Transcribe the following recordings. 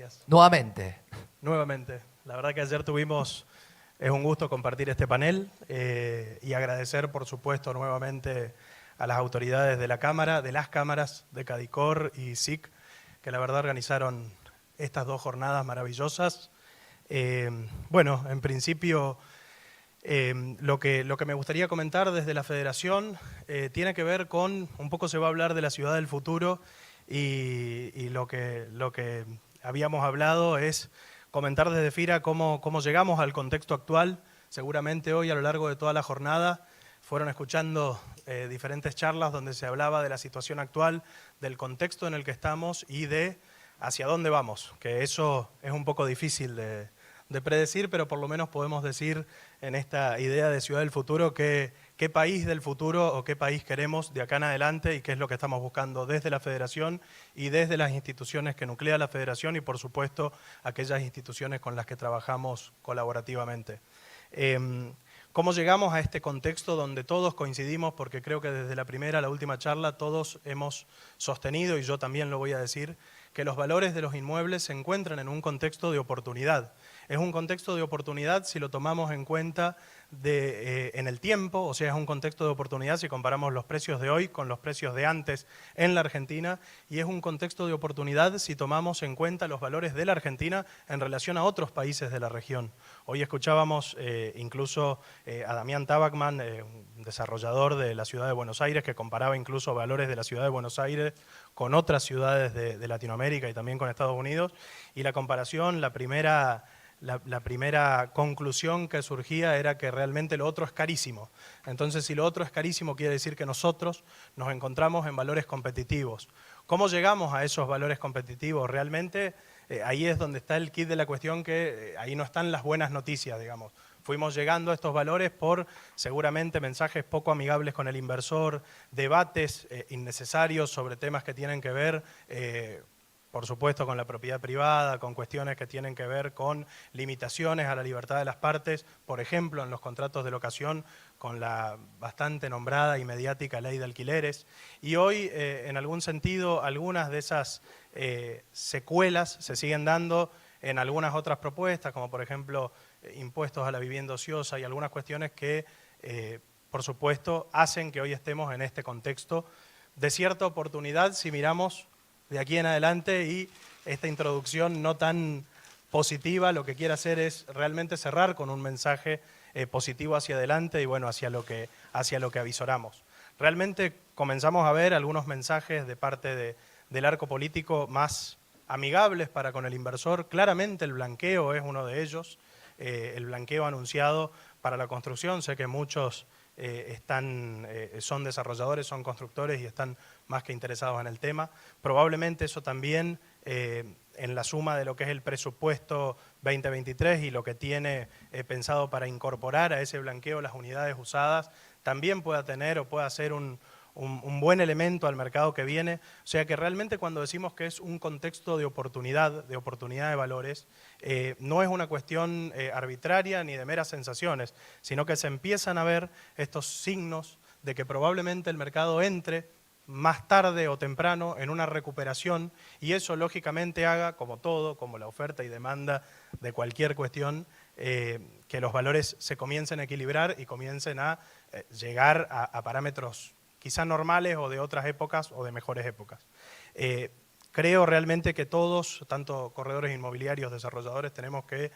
gracias. Nuevamente. Nuevamente. La verdad que ayer es un gusto compartir este panel y agradecer, por supuesto, nuevamente a las autoridades de la Cámara, de las cámaras de Cadicor y SIC, que la verdad organizaron estas dos jornadas maravillosas. Bueno, en principio, lo que me gustaría comentar desde la Federación tiene que ver con, un poco se va a hablar de la ciudad del futuro y lo que habíamos hablado es comentar desde FIRA cómo llegamos al contexto actual. Seguramente hoy a lo largo de toda la jornada fueron escuchando diferentes charlas donde se hablaba de la situación actual, del contexto en el que estamos y de hacia dónde vamos, que eso es un poco difícil de predecir, pero por lo menos podemos decir en esta idea de ciudad del futuro qué país del futuro o qué país queremos de acá en adelante y qué es lo que estamos buscando desde la Federación y desde las instituciones que nuclea la Federación y por supuesto aquellas instituciones con las que trabajamos colaborativamente. ¿Cómo llegamos a este contexto donde todos coincidimos? Porque creo que desde la primera a la última charla todos hemos sostenido, y yo también lo voy a decir, que los valores de los inmuebles se encuentran en un contexto de oportunidad. Es un contexto de oportunidad si lo tomamos en cuenta en el tiempo, o sea, es un contexto de oportunidad si comparamos los precios de hoy con los precios de antes en la Argentina, y es un contexto de oportunidad si tomamos en cuenta los valores de la Argentina en relación a otros países de la región. Hoy escuchábamos incluso a Damián Tabacman, un desarrollador de la ciudad de Buenos Aires, que comparaba incluso valores de la ciudad de Buenos Aires con otras ciudades de Latinoamérica y también con Estados Unidos, y la comparación, la primera conclusión que surgía era que realmente lo otro es carísimo. Entonces, si lo otro es carísimo, quiere decir que nosotros nos encontramos en valores competitivos. ¿Cómo llegamos a esos valores competitivos? Realmente ahí es donde está el kit de la cuestión, que ahí no están las buenas noticias, digamos. Fuimos llegando a estos valores por seguramente mensajes poco amigables con el inversor, debates innecesarios sobre temas que tienen que ver por supuesto con la propiedad privada, con cuestiones que tienen que ver con limitaciones a la libertad de las partes, por ejemplo, en los contratos de locación, con la bastante nombrada y mediática ley de alquileres. Y hoy, en algún sentido, algunas de esas secuelas se siguen dando en algunas otras propuestas, como por ejemplo impuestos a la vivienda ociosa y algunas cuestiones que, por supuesto, hacen que hoy estemos en este contexto de cierta oportunidad si miramos de aquí en adelante, y esta introducción no tan positiva lo que quiere hacer es realmente cerrar con un mensaje positivo hacia adelante y bueno, hacia lo que avisoramos. Realmente comenzamos a ver algunos mensajes de parte del arco político más amigables para con el inversor. Claramente el blanqueo es uno de ellos, el blanqueo anunciado para la construcción. Sé que muchos son desarrolladores, son constructores y están más que interesados en el tema. Probablemente eso también en la suma de lo que es el presupuesto 2023 y lo que tiene pensado para incorporar a ese blanqueo las unidades usadas, también pueda tener o pueda ser un buen elemento al mercado que viene. O sea que realmente cuando decimos que es un contexto de oportunidad de valores, no es una cuestión arbitraria ni de meras sensaciones, sino que se empiezan a ver estos signos de que probablemente el mercado entre más tarde o temprano en una recuperación, y eso lógicamente haga, como todo, como la oferta y demanda de cualquier cuestión, que los valores se comiencen a equilibrar y comiencen a llegar a parámetros quizá normales o de otras épocas o de mejores épocas. Creo realmente que todos, tanto corredores inmobiliarios, desarrolladores, tenemos que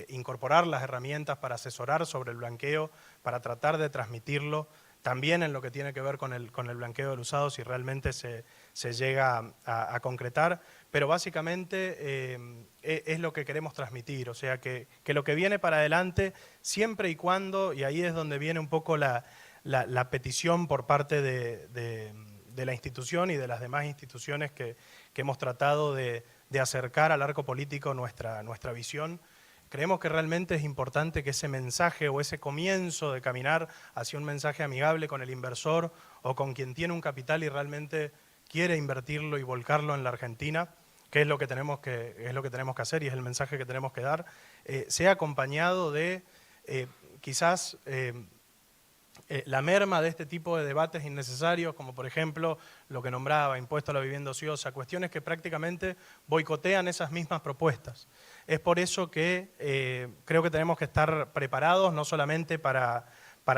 incorporar las herramientas para asesorar sobre el blanqueo, para tratar de transmitirlo, también en lo que tiene que ver con el blanqueo del usado, si realmente se llega a concretar, pero básicamente es lo que queremos transmitir, o sea que lo que viene para adelante, siempre y cuando, y ahí es donde viene un poco la petición por parte de la institución y de las demás instituciones que hemos tratado de acercar al arco político nuestra visión. Creemos que realmente es importante que ese mensaje o ese comienzo de caminar hacia un mensaje amigable con el inversor o con quien tiene un capital y realmente quiere invertirlo y volcarlo en la Argentina, que es lo que tenemos que hacer y es el mensaje que tenemos que dar, sea acompañado de quizás la merma de este tipo de debates innecesarios, como por ejemplo lo que nombraba, impuesto a la vivienda ociosa, cuestiones que prácticamente boicotean esas mismas propuestas. Es por eso que creo que tenemos que estar preparados no solamente para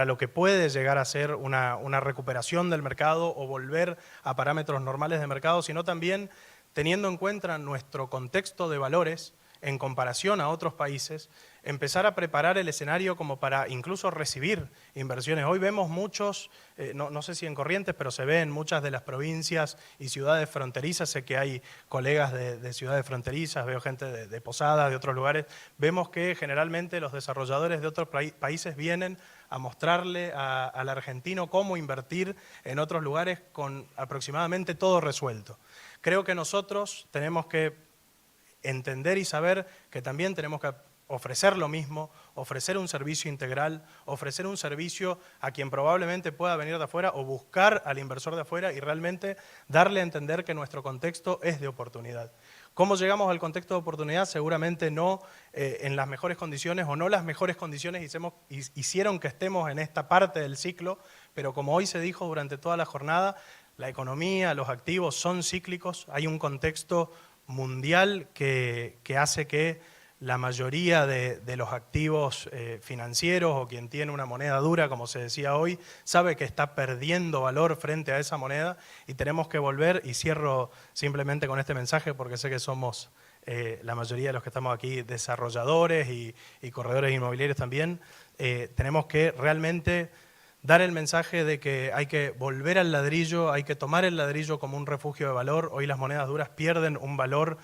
lo que puede llegar a ser una recuperación del mercado o volver a parámetros normales de mercado, sino también teniendo en cuenta nuestro contexto de valores en comparación a otros países, empezar a preparar el escenario como para incluso recibir inversiones. Hoy vemos muchos, no sé si en Corrientes, pero se ve en muchas de las provincias y ciudades fronterizas, sé que hay colegas de ciudades fronterizas, veo gente de Posadas, de otros lugares, vemos que generalmente los desarrolladores de otros países vienen a mostrarle al argentino cómo invertir en otros lugares con aproximadamente todo resuelto. Creo que nosotros tenemos que entender y saber que también tenemos que ofrecer lo mismo, ofrecer un servicio integral, ofrecer un servicio a quien probablemente pueda venir de afuera o buscar al inversor de afuera y realmente darle a entender que nuestro contexto es de oportunidad. ¿Cómo llegamos al contexto de oportunidad? Seguramente no en las mejores condiciones o no las mejores condiciones hicieron que estemos en esta parte del ciclo, pero como hoy se dijo durante toda la jornada, la economía, los activos son cíclicos, hay un contexto mundial que hace que la mayoría de los activos financieros o quien tiene una moneda dura, como se decía hoy, sabe que está perdiendo valor frente a esa moneda y tenemos que volver, y cierro simplemente con este mensaje porque sé que somos la mayoría de los que estamos aquí desarrolladores y corredores inmobiliarios también, tenemos que realmente dar el mensaje de que hay que volver al ladrillo, hay que tomar el ladrillo como un refugio de valor. Hoy las monedas duras pierden un valor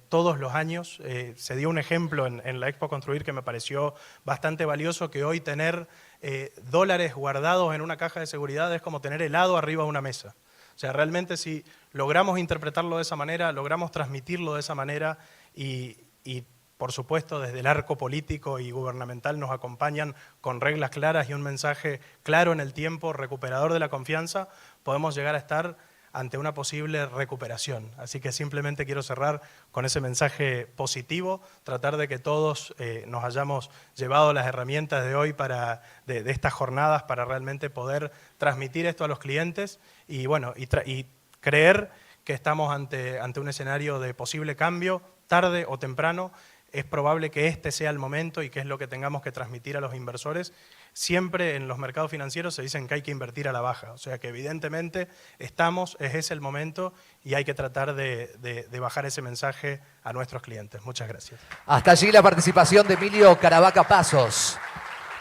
todos los años. Se dio un ejemplo en la Expo Construir que me pareció bastante valioso, que hoy tener dólares guardados en una caja de seguridad es como tener helado arriba de una mesa. O sea, realmente si logramos interpretarlo de esa manera, logramos transmitirlo de esa manera y por supuesto, desde el arco político y gubernamental nos acompañan con reglas claras y un mensaje claro en el tiempo, recuperador de la confianza, podemos llegar a estar ante una posible recuperación. Así que simplemente quiero cerrar con ese mensaje positivo, tratar de que todos nos hayamos llevado las herramientas de hoy de estas jornadas para realmente poder transmitir esto a los clientes y, bueno, y creer que estamos ante un escenario de posible cambio, tarde o temprano. Es probable que este sea el momento y que es lo que tengamos que transmitir a los inversores. Siempre en los mercados financieros se dicen que hay que invertir a la baja, o sea que evidentemente es ese el momento y hay que tratar de bajar ese mensaje a nuestros clientes. Muchas gracias. Hasta allí la participación de Emilio Caravaca Pasos.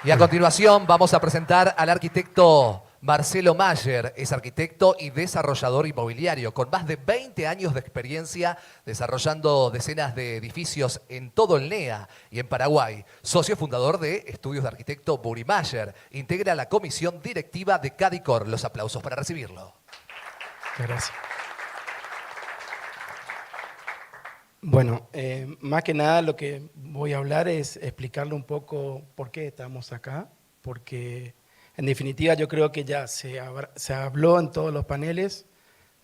Y a continuación vamos a presentar al arquitecto Marcelo Mayer. Es arquitecto y desarrollador inmobiliario con más de 20 años de experiencia desarrollando decenas de edificios en todo el NEA y en Paraguay. Socio fundador de Estudios de Arquitecto Buri Mayer. Integra la comisión directiva de Cadicor. Los aplausos para recibirlo. Gracias. Bueno, más que nada lo que voy a hablar es explicarle un poco por qué estamos acá, porque en definitiva yo creo que ya se habló en todos los paneles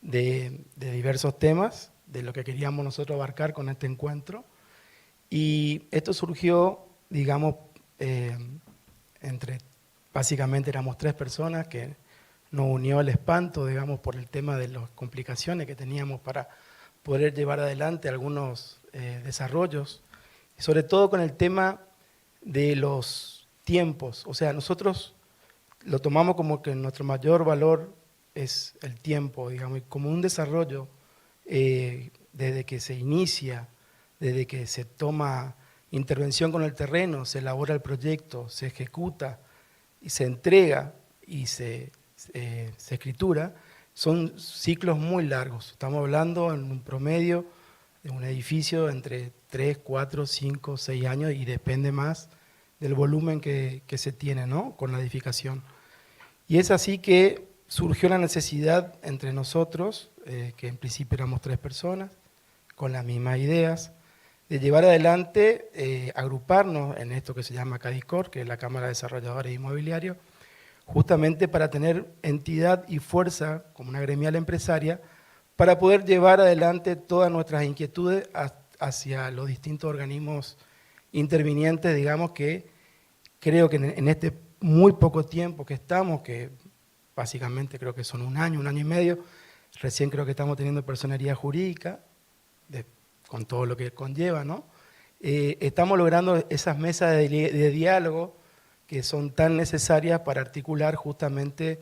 de diversos temas, de lo que queríamos nosotros abarcar con este encuentro, y esto surgió, digamos, básicamente éramos 3 personas que nos unió el espanto, digamos, por el tema de las complicaciones que teníamos para poder llevar adelante algunos desarrollos, y sobre todo con el tema de los tiempos. O sea, nosotros lo tomamos como que nuestro mayor valor es el tiempo, digamos, y como un desarrollo, desde que se inicia, desde que se toma intervención con el terreno, se elabora el proyecto, se ejecuta y se entrega y se escritura, son ciclos muy largos. Estamos hablando en un promedio de un edificio entre 3, 4, 5, 6 años y depende más del volumen que se tiene, ¿no?, con la edificación. Y es así que surgió la necesidad entre nosotros, que en principio éramos 3 personas, con las mismas ideas, de llevar adelante, agruparnos en esto que se llama Cadicor, que es la Cámara de Desarrolladores Inmobiliarios, justamente para tener entidad y fuerza como una gremial empresaria para poder llevar adelante todas nuestras inquietudes hacia los distintos organismos intervinientes, digamos, que creo que en este muy poco tiempo que estamos, que básicamente creo que son un año y medio, recién creo que estamos teniendo personería jurídica, con todo lo que conlleva, ¿no? Estamos logrando esas mesas de diálogo que son tan necesarias para articular justamente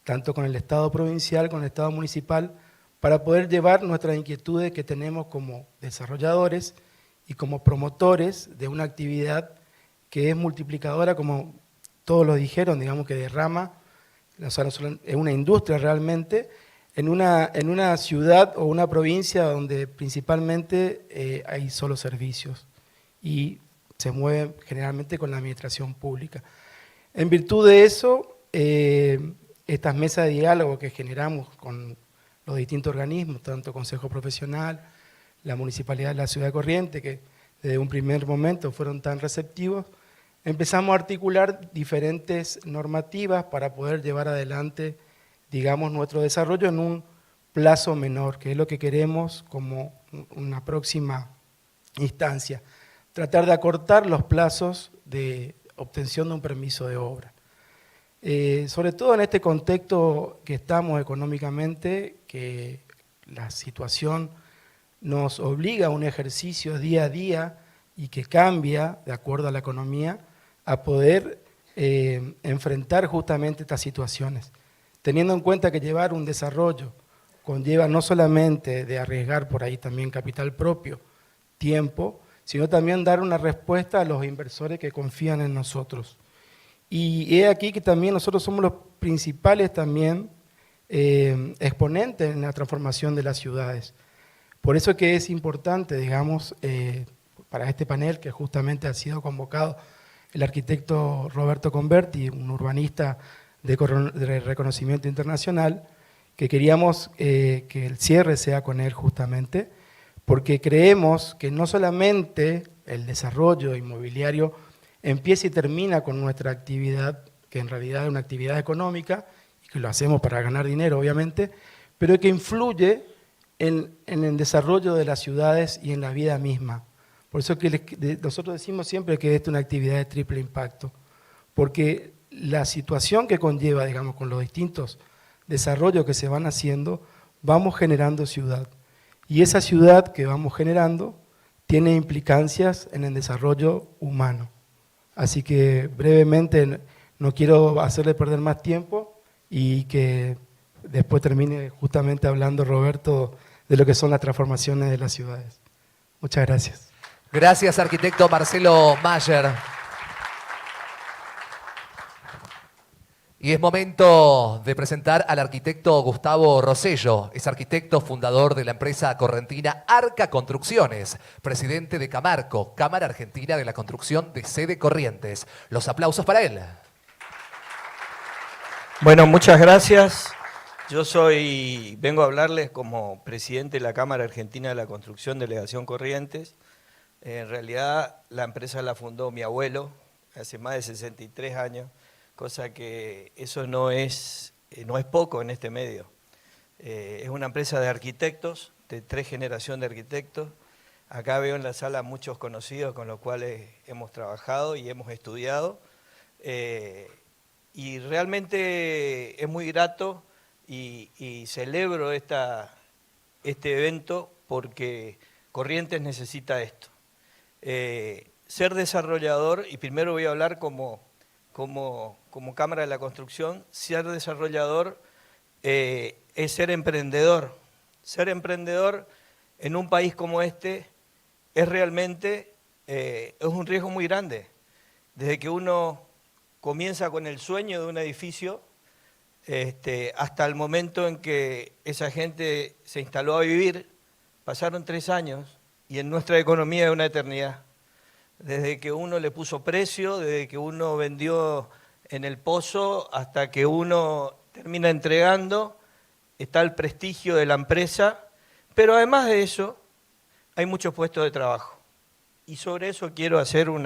tanto con el Estado provincial, con el Estado municipal, para poder llevar nuestras inquietudes que tenemos como desarrolladores y como promotores de una actividad que es multiplicadora, como todos lo dijeron, digamos que derrama, o sea, es una industria realmente, en una ciudad o una provincia donde principalmente hay solo servicios y se mueve generalmente con la administración pública. En virtud de eso, estas mesas de diálogo que generamos con los distintos organismos, tanto Consejo Profesional, la Municipalidad de la Ciudad de Corrientes, que desde un primer momento fueron tan receptivos, empezamos a articular diferentes normativas para poder llevar adelante, digamos, nuestro desarrollo en un plazo menor, que es lo que queremos como una próxima instancia. Tratar de acortar los plazos de obtención de un permiso de obra. Sobre todo en este contexto que estamos económicamente, que la situación nos obliga a un ejercicio día a día y que cambia de acuerdo a la economía, a poder enfrentar justamente estas situaciones. Teniendo en cuenta que llevar un desarrollo conlleva no solamente de arriesgar por ahí también capital propio, tiempo, sino también dar una respuesta a los inversores que confían en nosotros. Y es aquí que también nosotros somos los principales también exponentes en la transformación de las ciudades. Por eso que es importante, digamos, para este panel que justamente ha sido convocado el arquitecto Roberto Converti, un urbanista de reconocimiento internacional, que queríamos que el cierre sea con él justamente, porque creemos que no solamente el desarrollo inmobiliario empieza y termina con nuestra actividad, que en realidad es una actividad económica, y que lo hacemos para ganar dinero, obviamente, pero que influye en el desarrollo de las ciudades y en la vida misma. Por eso que nosotros decimos siempre que esta es una actividad de triple impacto, porque la situación que conlleva, digamos, con los distintos desarrollos que se van haciendo, vamos generando ciudad. Y esa ciudad que vamos generando tiene implicancias en el desarrollo humano. Así que brevemente, no quiero hacerle perder más tiempo y que después termine justamente hablando Roberto de lo que son las transformaciones de las ciudades. Muchas gracias. Gracias, arquitecto Marcelo Mayer. Y es momento de presentar al arquitecto Gustavo Rosello. Es arquitecto fundador de la empresa correntina Arca Construcciones, presidente de Camarco, Cámara Argentina de la Construcción de Sede Corrientes. Los aplausos para él. Bueno, muchas gracias. Vengo a hablarles como presidente de la Cámara Argentina de la Construcción, Delegación Corrientes. En realidad, la empresa la fundó mi abuelo hace más de 63 años. Cosa que eso no es poco en este medio. Es una empresa de arquitectos, de 3 generaciones de arquitectos. Acá veo en la sala muchos conocidos con los cuales hemos trabajado y hemos estudiado. Y realmente es muy grato y celebro este evento porque Corrientes necesita esto. Ser desarrollador, y primero voy a hablar como Cámara de la Construcción, ser desarrollador es ser emprendedor. Ser emprendedor en un país como este es realmente es un riesgo muy grande. Desde que uno comienza con el sueño de un edificio hasta el momento en que esa gente se instaló a vivir, pasaron 3 años y en nuestra economía es una eternidad. Desde que uno le puso precio, desde que uno vendió en el pozo, hasta que uno termina entregando, está el prestigio de la empresa, pero además de eso, hay muchos puestos de trabajo. Y sobre eso quiero hacer un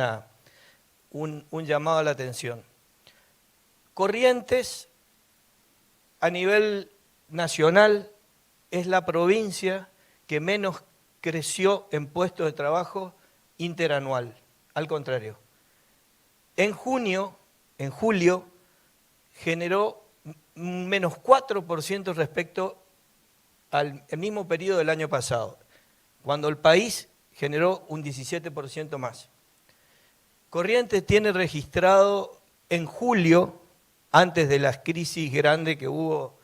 llamado a la atención. Corrientes, a nivel nacional, es la provincia que menos creció en puestos de trabajo interanual. Al contrario, en junio en julio, generó un menos 4% respecto al mismo periodo del año pasado, cuando el país generó un 17% más. Corrientes tiene registrado en julio, antes de las crisis grandes que hubo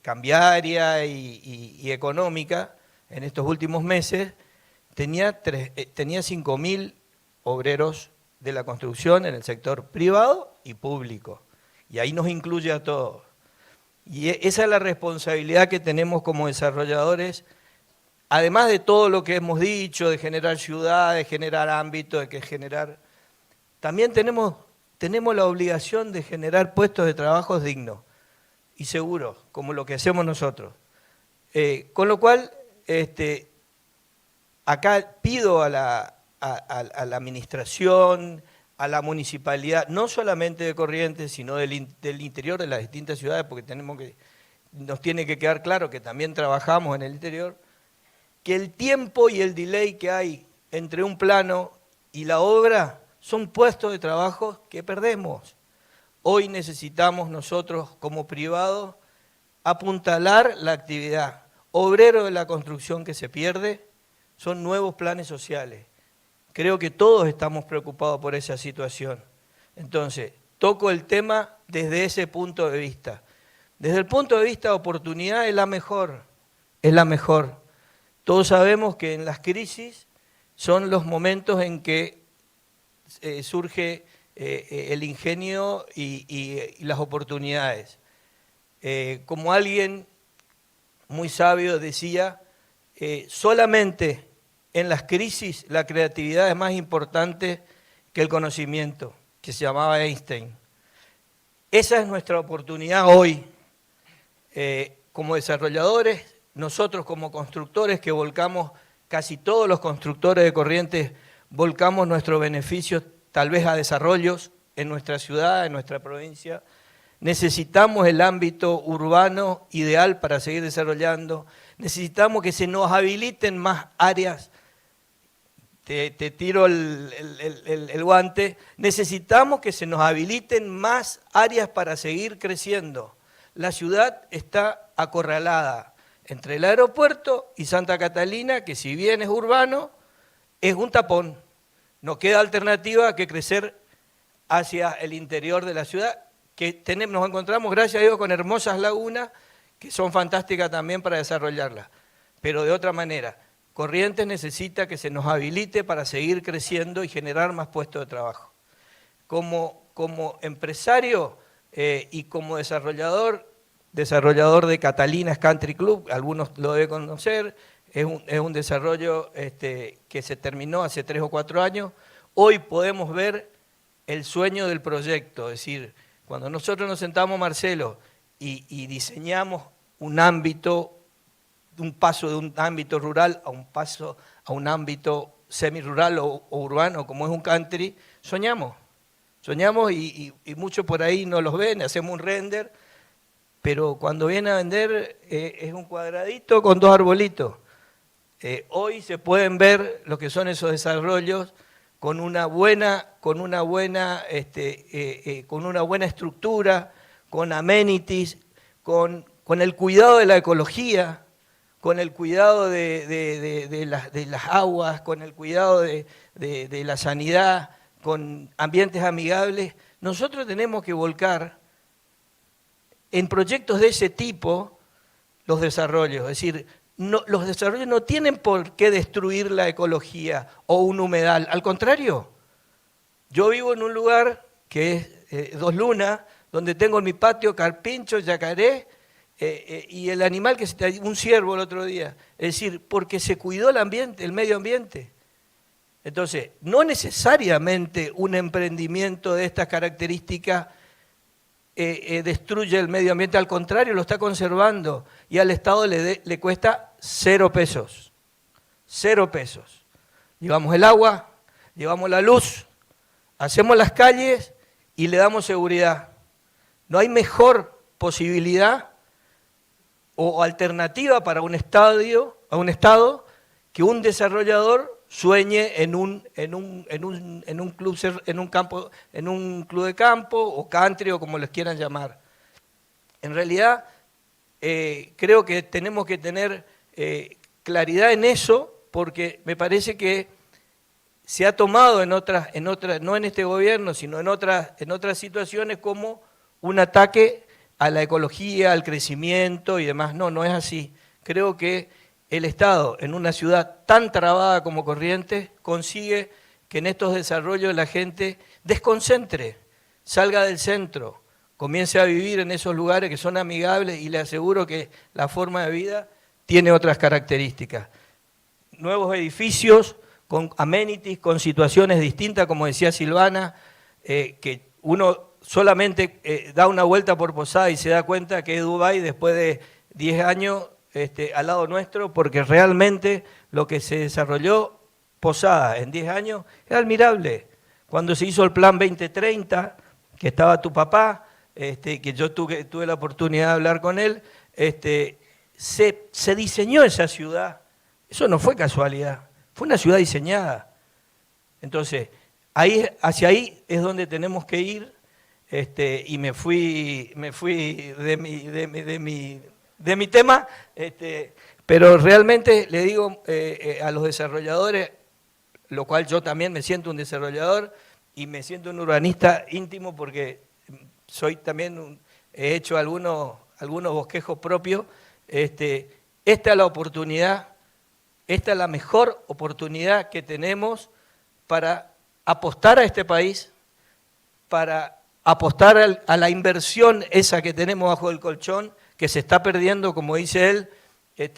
cambiaria y económica en estos últimos meses, tenía 5.000 obreros de la construcción en el sector privado y público. Y ahí nos incluye a todos. Y esa es la responsabilidad que tenemos como desarrolladores, además de todo lo que hemos dicho, de generar ciudad, de generar ámbito, también tenemos la obligación de generar puestos de trabajo dignos y seguros, como lo que hacemos nosotros. Con lo cual, acá pido a la administración, a la municipalidad, no solamente de Corrientes, sino del interior de las distintas ciudades, porque nos tiene que quedar claro que también trabajamos en el interior, que el tiempo y el delay que hay entre un plano y la obra son puestos de trabajo que perdemos. Hoy necesitamos nosotros, como privados, apuntalar la actividad. Obrero de la construcción que se pierde son nuevos planes sociales. Creo que todos estamos preocupados por esa situación. Entonces, toco el tema desde ese punto de vista. Desde el punto de vista de oportunidad es la mejor, es la mejor. Todos sabemos que en las crisis son los momentos en que surge el ingenio y las oportunidades. Como alguien muy sabio decía, solamente en las crisis la creatividad es más importante que el conocimiento, que se llamaba Einstein. Esa es nuestra oportunidad hoy, como desarrolladores, nosotros como constructores que volcamos, casi todos los constructores de Corrientes, volcamos nuestros beneficios tal vez a desarrollos en nuestra ciudad, en nuestra provincia. Necesitamos el ámbito urbano ideal para seguir desarrollando. Necesitamos que se nos habiliten más áreas. Te tiro el guante. Necesitamos que se nos habiliten más áreas para seguir creciendo. La ciudad está acorralada entre el aeropuerto y Santa Catalina, que si bien es urbano, es un tapón. No queda alternativa que crecer hacia el interior de la ciudad, que nos encontramos, gracias a Dios, con hermosas lagunas que son fantásticas también para desarrollarlas, pero de otra manera. Corrientes necesita que se nos habilite para seguir creciendo y generar más puestos de trabajo. Como empresario y como desarrollador de Catalinas Country Club, algunos lo deben conocer, es un desarrollo que se terminó hace 3 o 4 años. Hoy podemos ver el sueño del proyecto, es decir, cuando nosotros nos sentamos, Marcelo, y diseñamos un ámbito, un paso de un ámbito rural a un ámbito semirural o urbano, como es un country, soñamos y muchos por ahí no los ven, hacemos un render, pero cuando viene a vender es un cuadradito con 2 arbolitos. Hoy se pueden ver lo que son esos desarrollos con una buena estructura, con amenities, con el cuidado de la ecología, con el cuidado de las aguas, con el cuidado de la sanidad, con ambientes amigables. Nosotros tenemos que volcar en proyectos de ese tipo los desarrollos, es decir, los desarrollos no tienen por qué destruir la ecología o un humedal, al contrario. Yo vivo en un lugar que es 2 Lunas, donde tengo en mi patio carpincho, yacaré, y el animal un ciervo el otro día. Es decir, porque se cuidó el medio ambiente. Entonces, no necesariamente un emprendimiento de estas características destruye el medio ambiente, al contrario, lo está conservando y al Estado le cuesta 0 pesos. 0 pesos. Llevamos el agua, llevamos la luz, hacemos las calles y le damos seguridad. No hay mejor posibilidad o alternativa para un Estado que un desarrollador sueñe en un club de campo o country o como les quieran llamar. En realidad, creo que tenemos que tener claridad en eso, porque me parece que se ha tomado no en este gobierno, sino en otras situaciones como un ataque a la ecología, al crecimiento y demás. No, no es así. Creo que el Estado, en una ciudad tan trabada como Corrientes, consigue que en estos desarrollos la gente desconcentre, salga del centro, comience a vivir en esos lugares que son amigables, y le aseguro que la forma de vida tiene otras características. Nuevos edificios con amenities, con situaciones distintas, como decía Silvana, que uno solamente da una vuelta por Posada y se da cuenta que es Dubái después de 10 años al lado nuestro, porque realmente lo que se desarrolló Posada en 10 años es admirable. Cuando se hizo el Plan 2030, que estaba tu papá, que yo tuve la oportunidad de hablar con él, se diseñó esa ciudad. Eso no fue casualidad, fue una ciudad diseñada. Entonces, hacia ahí es donde tenemos que ir, y me fui de mi tema, pero realmente le digo a los desarrolladores, lo cual yo también me siento un desarrollador y me siento un urbanista íntimo, porque soy también, he hecho algunos bosquejos propios. Esta es la oportunidad, esta es la mejor oportunidad que tenemos para apostar a este país, para apostar a la inversión esa que tenemos bajo el colchón, que se está perdiendo, como dice él.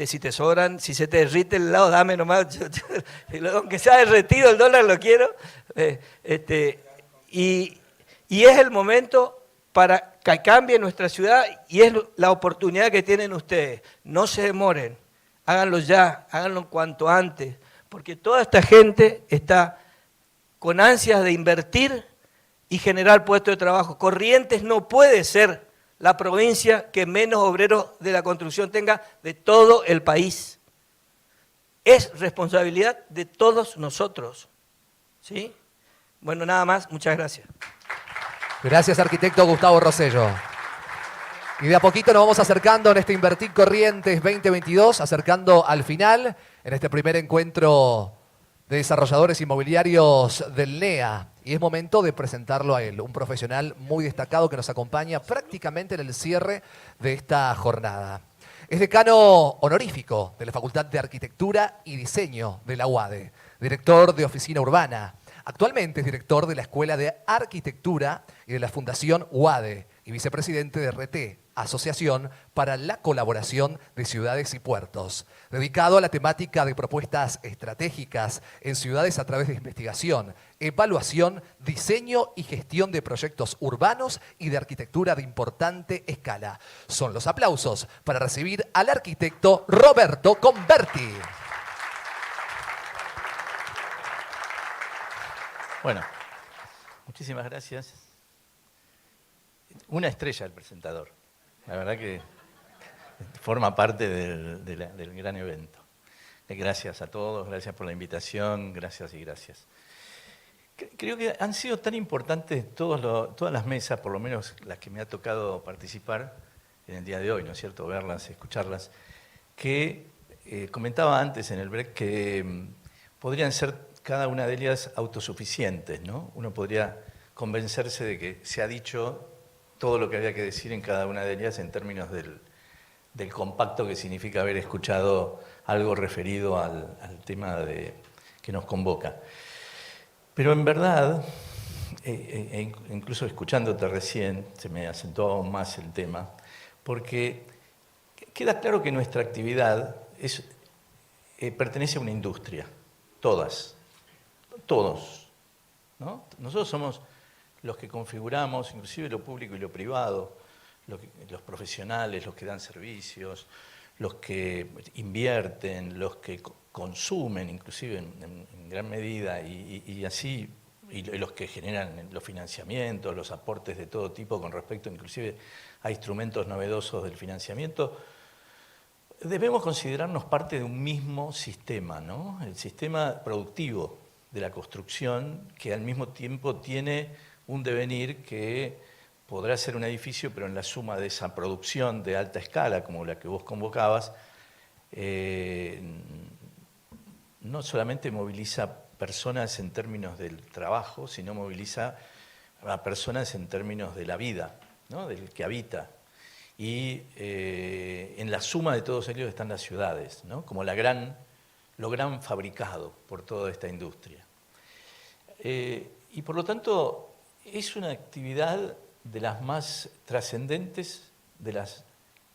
Si te sobran, si se te derrite el helado, dame nomás, aunque sea derretido el dólar lo quiero. Y es el momento para que cambie nuestra ciudad, y es la oportunidad que tienen ustedes. No se demoren, háganlo ya, háganlo cuanto antes, porque toda esta gente está con ansias de invertir y generar puestos de trabajo. Corrientes no puede ser la provincia que menos obreros de la construcción tenga de todo el país. Es responsabilidad de todos nosotros, ¿sí? Bueno, nada más, muchas gracias. Gracias, arquitecto Gustavo Rosello. Y de a poquito nos vamos acercando en este Invertir Corrientes 2022, acercando al final, en este primer encuentro de desarrolladores inmobiliarios del NEA. Y es momento de presentarlo a él, un profesional muy destacado que nos acompaña prácticamente en el cierre de esta jornada. Es decano honorífico de la Facultad de Arquitectura y Diseño de la UADE, director de Oficina Urbana. Actualmente es director de la Escuela de Arquitectura y de la Fundación UADE y vicepresidente de RT, Asociación para la Colaboración de Ciudades y Puertos, dedicado a la temática de propuestas estratégicas en ciudades a través de investigación, evaluación, diseño y gestión de proyectos urbanos y de arquitectura de importante escala. Son los aplausos para recibir al arquitecto Roberto Converti. Bueno, muchísimas gracias. Una estrella el presentador. La verdad que forma parte del gran evento. Gracias a todos, gracias por la invitación, gracias y gracias. Creo que han sido tan importantes todas las mesas, por lo menos las que me ha tocado participar en el día de hoy, ¿no es cierto? Verlas, escucharlas, que comentaba antes en el break que podrían ser cada una de ellas autosuficientes, ¿no? Uno podría convencerse de que se ha dicho todo lo que había que decir en cada una de ellas en términos del compacto que significa haber escuchado algo referido al tema que nos convoca. Pero en verdad, incluso escuchándote recién, se me acentuó aún más el tema, porque queda claro que nuestra actividad pertenece a una industria, todos, ¿no? Nosotros somos los que configuramos, inclusive lo público y lo privado, los profesionales, los que dan servicios, los que invierten, los que consumen, inclusive en gran medida, y así, y los que generan los financiamientos, los aportes de todo tipo con respecto inclusive a instrumentos novedosos del financiamiento. debemos considerarnos parte de un mismo sistema, ¿no? El sistema productivo de la construcción, que al mismo tiempo tiene un devenir que podrá ser un edificio, pero en la suma de esa producción de alta escala, como la que vos convocabas, no solamente moviliza personas en términos del trabajo, sino moviliza a personas en términos de la vida, ¿no? Del que habita. Y en la suma de todos ellos están las ciudades, ¿no? Como lo gran fabricado por toda esta industria. Y por lo tanto es una actividad de las más trascendentes, de las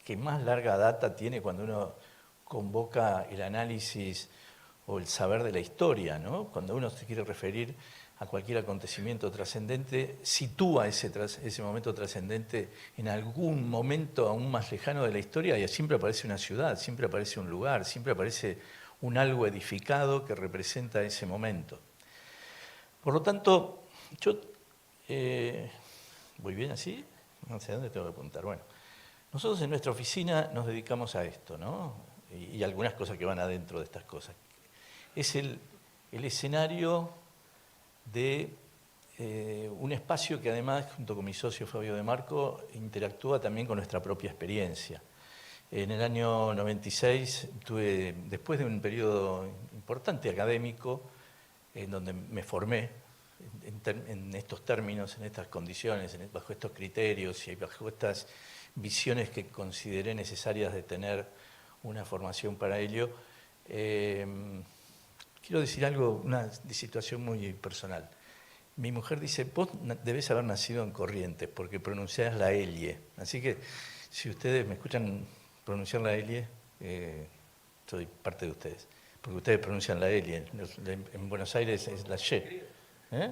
que más larga data tiene cuando uno convoca el análisis o el saber de la historia, ¿no? Cuando uno se quiere referir a cualquier acontecimiento trascendente, sitúa ese momento trascendente en algún momento aún más lejano de la historia y siempre aparece una ciudad, siempre aparece un lugar, siempre aparece un algo edificado que representa ese momento. Por lo tanto, yo ¿voy bien así? No sé dónde tengo que apuntar. Bueno, nosotros en nuestra oficina nos dedicamos a esto, ¿no? Y algunas cosas que van adentro de estas cosas. Es el escenario de un espacio que además, junto con mi socio Fabio De Marco, interactúa también con nuestra propia experiencia. En el año 96 después de un periodo importante académico, en donde me formé en estos términos, en estas condiciones, bajo estos criterios y bajo estas visiones que consideré necesarias de tener una formación para ello, quiero decir algo, una situación muy personal. Mi mujer dice, vos debés haber nacido en Corrientes, porque pronunciás la Elie. Así que, si ustedes me escuchan pronunciar la Elie, soy parte de ustedes. Porque ustedes pronuncian la Elie. En Buenos Aires es la Y. ¿Eh?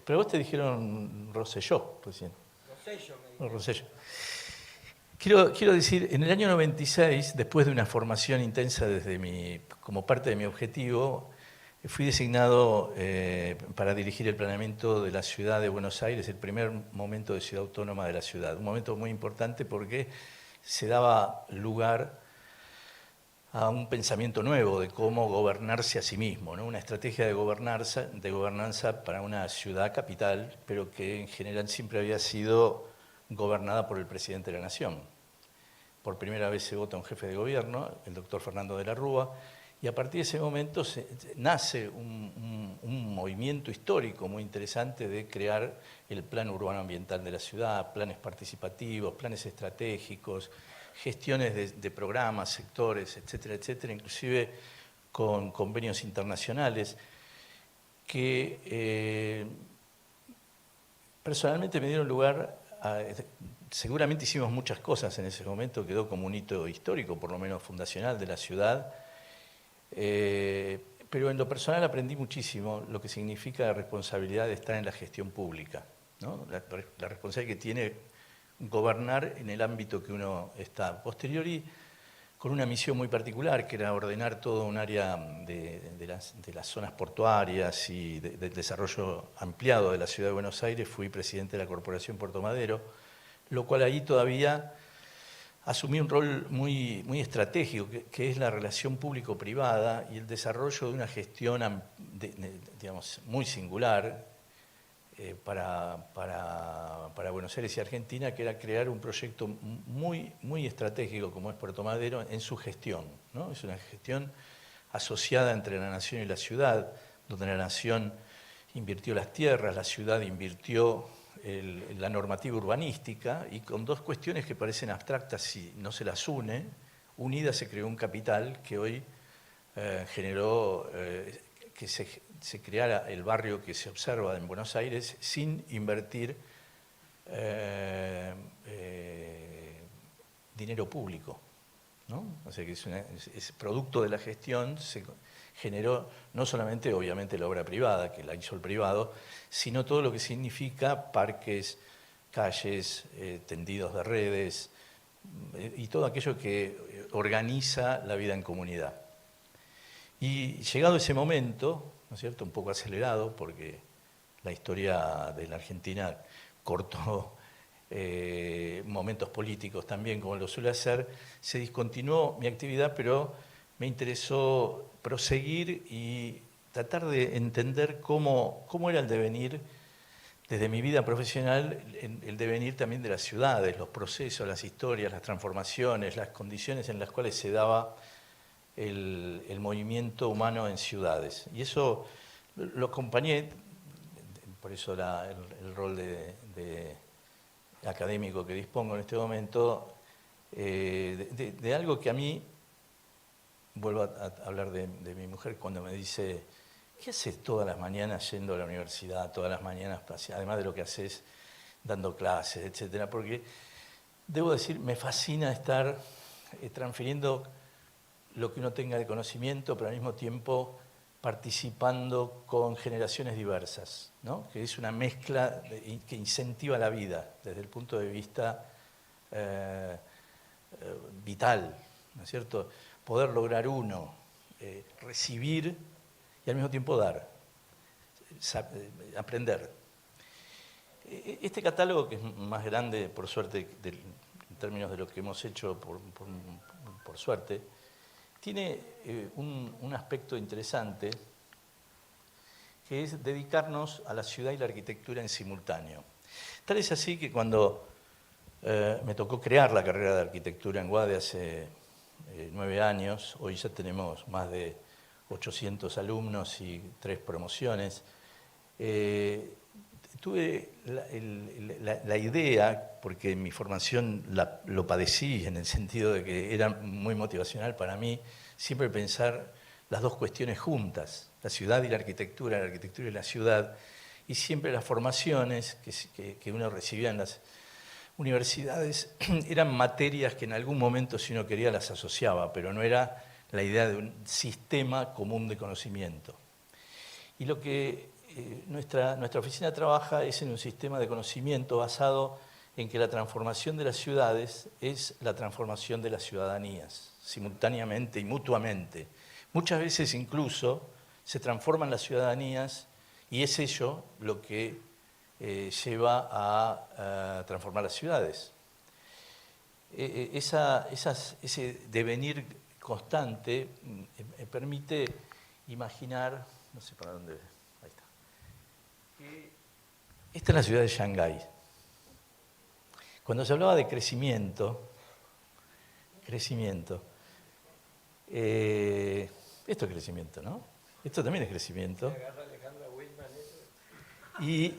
Pero vos te dijeron Rosselló recién. Rosselló. Quiero decir, en el año 96, después de una formación intensa como parte de mi objetivo, fui designado para dirigir el planeamiento de la ciudad de Buenos Aires, el primer momento de ciudad autónoma de la ciudad. Un momento muy importante porque se daba lugar a un pensamiento nuevo de cómo gobernarse a sí mismo, ¿no? Una estrategia de gobernanza para una ciudad capital, pero que en general siempre había sido gobernada por el presidente de la Nación. Por primera vez se vota un jefe de gobierno, el doctor Fernando de la Rúa, y a partir de ese momento nace un movimiento histórico muy interesante de crear el plan urbano ambiental de la ciudad, planes participativos, planes estratégicos, gestiones de programas, sectores, etcétera, etcétera, inclusive con convenios internacionales que personalmente me dieron lugar a... Seguramente hicimos muchas cosas en ese momento, quedó como un hito histórico, por lo menos fundacional, de la ciudad, pero en lo personal aprendí muchísimo lo que significa la responsabilidad de estar en la gestión pública, ¿no? La responsabilidad que tiene gobernar en el ámbito que uno está. Posteriori, con una misión muy particular, que era ordenar todo un área de las zonas portuarias y del desarrollo ampliado de la ciudad de Buenos Aires, fui presidente de la Corporación Puerto Madero, lo cual ahí todavía asumí un rol muy, muy estratégico, que es la relación público-privada y el desarrollo de una gestión digamos, muy singular para Buenos Aires y Argentina, que era crear un proyecto muy, muy estratégico como es Puerto Madero en su gestión, ¿no? Es una gestión asociada entre la nación y la ciudad, donde la nación invirtió las tierras, la ciudad invirtió la normativa urbanística, y con dos cuestiones que parecen abstractas si no se las une, unidas se creó un capital que hoy generó que se creara el barrio que se observa en Buenos Aires sin invertir dinero público, ¿no? O sea que es producto de la gestión, se generó no solamente obviamente la obra privada, que la hizo el privado, sino todo lo que significa parques, calles, tendidos de redes y todo aquello que organiza la vida en comunidad. Y llegado ese momento, ¿no es cierto?, un poco acelerado, porque la historia de la Argentina cortó momentos políticos también, como lo suele hacer, se discontinuó mi actividad, pero me interesó proseguir y tratar de entender cómo era el devenir, desde mi vida profesional, el devenir también de las ciudades, los procesos, las historias, las transformaciones, las condiciones en las cuales se daba el movimiento humano en ciudades. Y eso lo acompañé, por eso el rol de académico que dispongo en este momento, de algo que a mí, vuelvo a hablar de mi mujer cuando me dice, ¿qué haces todas las mañanas yendo a la universidad, todas las mañanas, además de lo que haces dando clases, etcétera? Porque, debo decir, me fascina estar transfiriendo lo que uno tenga de conocimiento, pero al mismo tiempo participando con generaciones diversas, ¿no? Que es una mezcla que incentiva la vida desde el punto de vista vital, ¿no es cierto? Poder lograr uno, recibir y al mismo tiempo dar, aprender. Este catálogo, que es más grande, por suerte, en términos de lo que hemos hecho, por suerte, tiene un aspecto interesante, que es dedicarnos a la ciudad y la arquitectura en simultáneo. Tal es así que cuando me tocó crear la carrera de arquitectura en UADE hace 9 años, hoy ya tenemos más de 800 alumnos y 3 promociones, tuve la idea, porque mi formación lo padecí en el sentido de que era muy motivacional para mí, siempre pensar las dos cuestiones juntas, la ciudad y la arquitectura y la ciudad, y siempre las formaciones que uno recibía en las universidades eran materias que en algún momento, si uno quería, las asociaba, pero no era la idea de un sistema común de conocimiento. Y lo que nuestra oficina trabaja es en un sistema de conocimiento basado en que la transformación de las ciudades es la transformación de las ciudadanías, simultáneamente y mutuamente. Muchas veces incluso se transforman las ciudadanías y es ello lo que lleva a transformar las ciudades. Ese devenir constante me permite imaginar, no sé para dónde, ahí está. Esta es la ciudad de Shanghái. Cuando se hablaba de crecimiento, esto es crecimiento, ¿no? Esto también es crecimiento. Y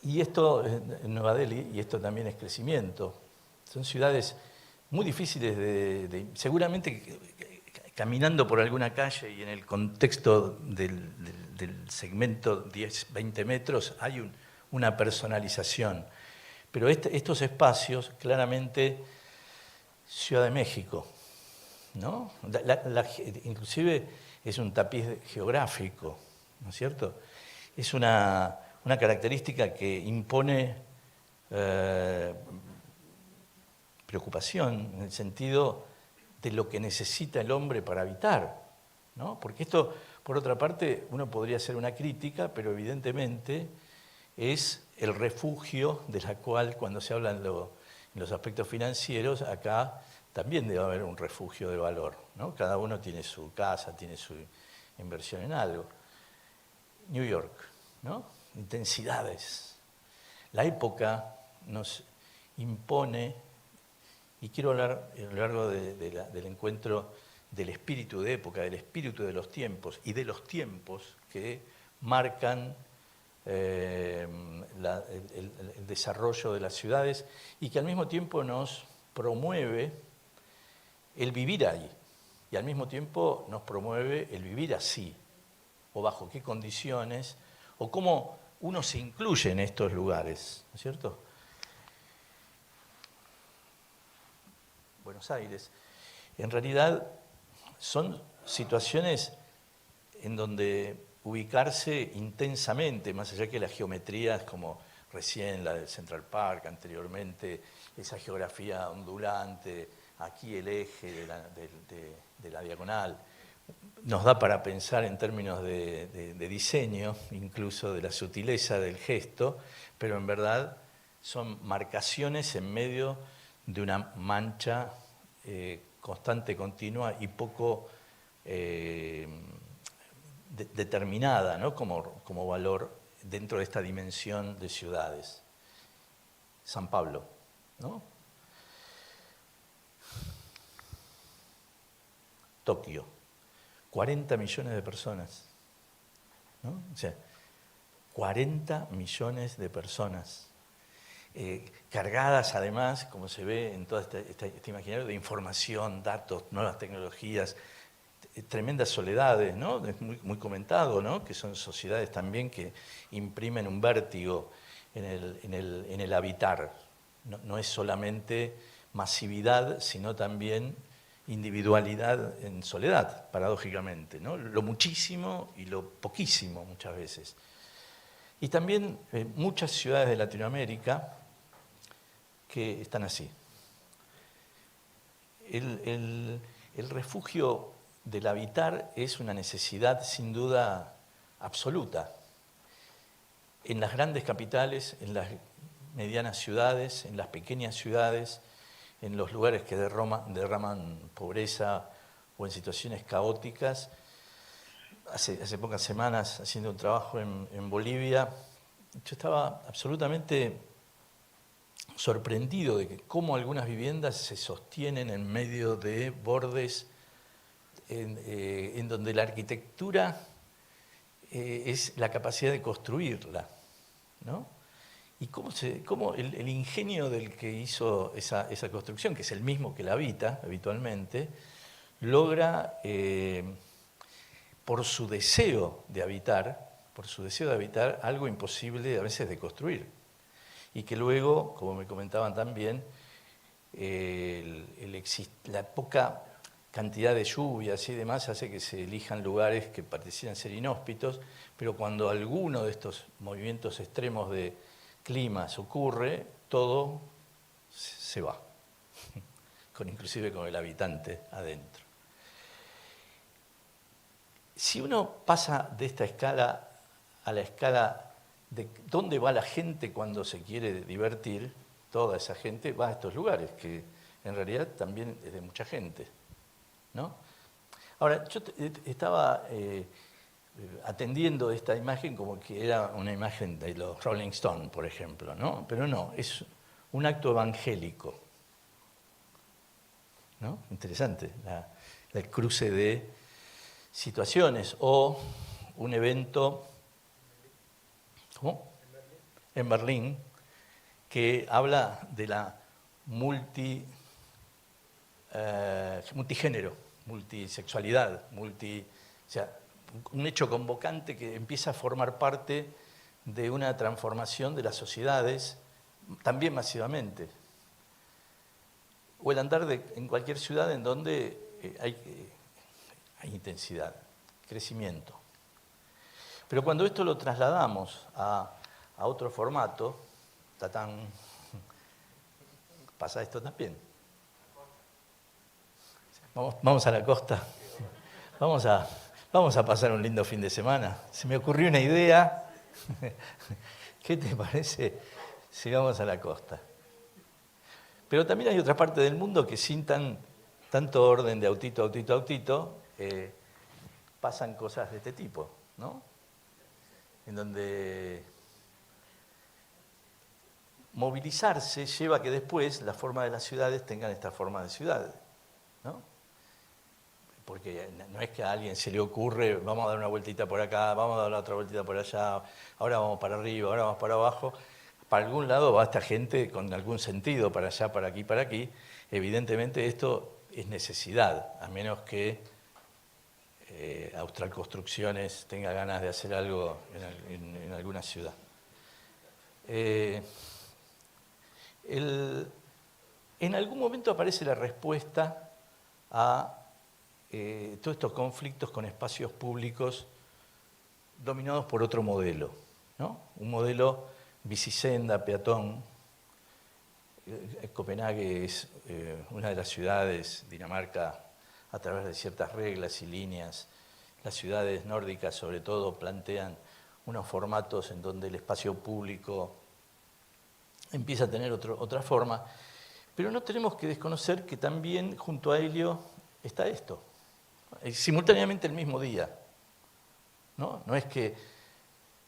esto en Nueva Delhi, y esto también es crecimiento. Son ciudades muy difíciles seguramente caminando por alguna calle y en el contexto del segmento 10, 20 metros hay una personalización. Pero estos espacios, claramente, Ciudad de México, ¿no? Inclusive es un tapiz geográfico, ¿no es cierto? Es una característica que impone preocupación en el sentido de lo que necesita el hombre para habitar, ¿no? Porque esto, por otra parte, uno podría hacer una crítica, pero evidentemente es el refugio de la cual, cuando se habla en los aspectos financieros, acá también debe haber un refugio de valor, ¿no? Cada uno tiene su casa, tiene su inversión en algo. New York, ¿no? Intensidades. La época nos impone, y quiero hablar a lo largo del encuentro del espíritu de época, del espíritu de los tiempos y de los tiempos que marcan el desarrollo de las ciudades y que al mismo tiempo nos promueve el vivir ahí y al mismo tiempo nos promueve el vivir así, o bajo qué condiciones, o cómo uno se incluye en estos lugares, ¿no es cierto? Buenos Aires, en realidad son situaciones en donde ubicarse intensamente, más allá que las geometrías como recién la del Central Park, anteriormente esa geografía ondulante, aquí el eje de la diagonal, nos da para pensar en términos de diseño, incluso de la sutileza del gesto, pero en verdad son marcaciones en medio de una mancha constante, continua y poco determinada, ¿no? como valor dentro de esta dimensión de ciudades. San Pablo, ¿no? Tokio, 40 millones de personas, ¿no? O sea, 40 millones de personas, cargadas además, como se ve en todo este imaginario, de información, datos, nuevas tecnologías, tremendas soledades, ¿no? Es muy comentado, ¿no? Que son sociedades también que imprimen un vértigo en el habitar. No es solamente masividad, sino también individualidad en soledad, paradójicamente, ¿no? Lo muchísimo y lo poquísimo muchas veces. Y también muchas ciudades de Latinoamérica que están así. El refugio del habitar es una necesidad sin duda absoluta. En las grandes capitales, en las medianas ciudades, en las pequeñas ciudades, en los lugares que derraman pobreza o en situaciones caóticas. Hace pocas semanas, haciendo un trabajo en Bolivia, yo estaba absolutamente sorprendido de que cómo algunas viviendas se sostienen en medio de bordes en donde la arquitectura es la capacidad de construirla, ¿no? Y cómo el ingenio del que hizo esa construcción, que es el mismo que la habita habitualmente, logra, por su deseo de habitar, algo imposible a veces de construir. Y que luego, como me comentaban también, la poca cantidad de lluvias y demás hace que se elijan lugares que parecieran ser inhóspitos, pero cuando alguno de estos movimientos extremos de climas ocurre, todo se va, inclusive con el habitante adentro. Si uno pasa de esta escala a la escala de dónde va la gente cuando se quiere divertir, toda esa gente va a estos lugares, que en realidad también es de mucha gente, ¿no? Ahora, yo estaba atendiendo esta imagen como que era una imagen de los Rolling Stones, por ejemplo, ¿no? Pero no, es un acto evangélico, ¿no? Interesante, el cruce de situaciones o un evento, ¿cómo? En Berlín, que habla de la multigénero, multisexualidad, o sea, un hecho convocante que empieza a formar parte de una transformación de las sociedades, también masivamente. O el andar en cualquier ciudad en donde hay intensidad, crecimiento. Pero cuando esto lo trasladamos a otro formato, pasa esto también. Vamos a la costa, vamos a pasar un lindo fin de semana. Se me ocurrió una idea. ¿Qué te parece si vamos a la costa? Pero también hay otra parte del mundo que sin tanto orden de autito, pasan cosas de este tipo, ¿no? En donde movilizarse lleva a que después la forma de las ciudades tengan esta forma de ciudad, ¿no? Porque no es que a alguien se le ocurre, vamos a dar una vueltita por acá, vamos a dar otra vueltita por allá, ahora vamos para arriba, ahora vamos para abajo. Para algún lado va esta gente con algún sentido, para allá, para aquí, para aquí. Evidentemente esto es necesidad, a menos que Austral Construcciones tenga ganas de hacer algo en alguna ciudad. En algún momento aparece la respuesta a todos estos conflictos con espacios públicos dominados por otro modelo, ¿no? Un modelo bicisenda, peatón. Copenhague es una de las ciudades, Dinamarca a través de ciertas reglas y líneas. Las ciudades nórdicas, sobre todo, plantean unos formatos en donde el espacio público empieza a tener otra forma, pero no tenemos que desconocer que también junto a Helio está esto, simultáneamente el mismo día. ¿No? No es que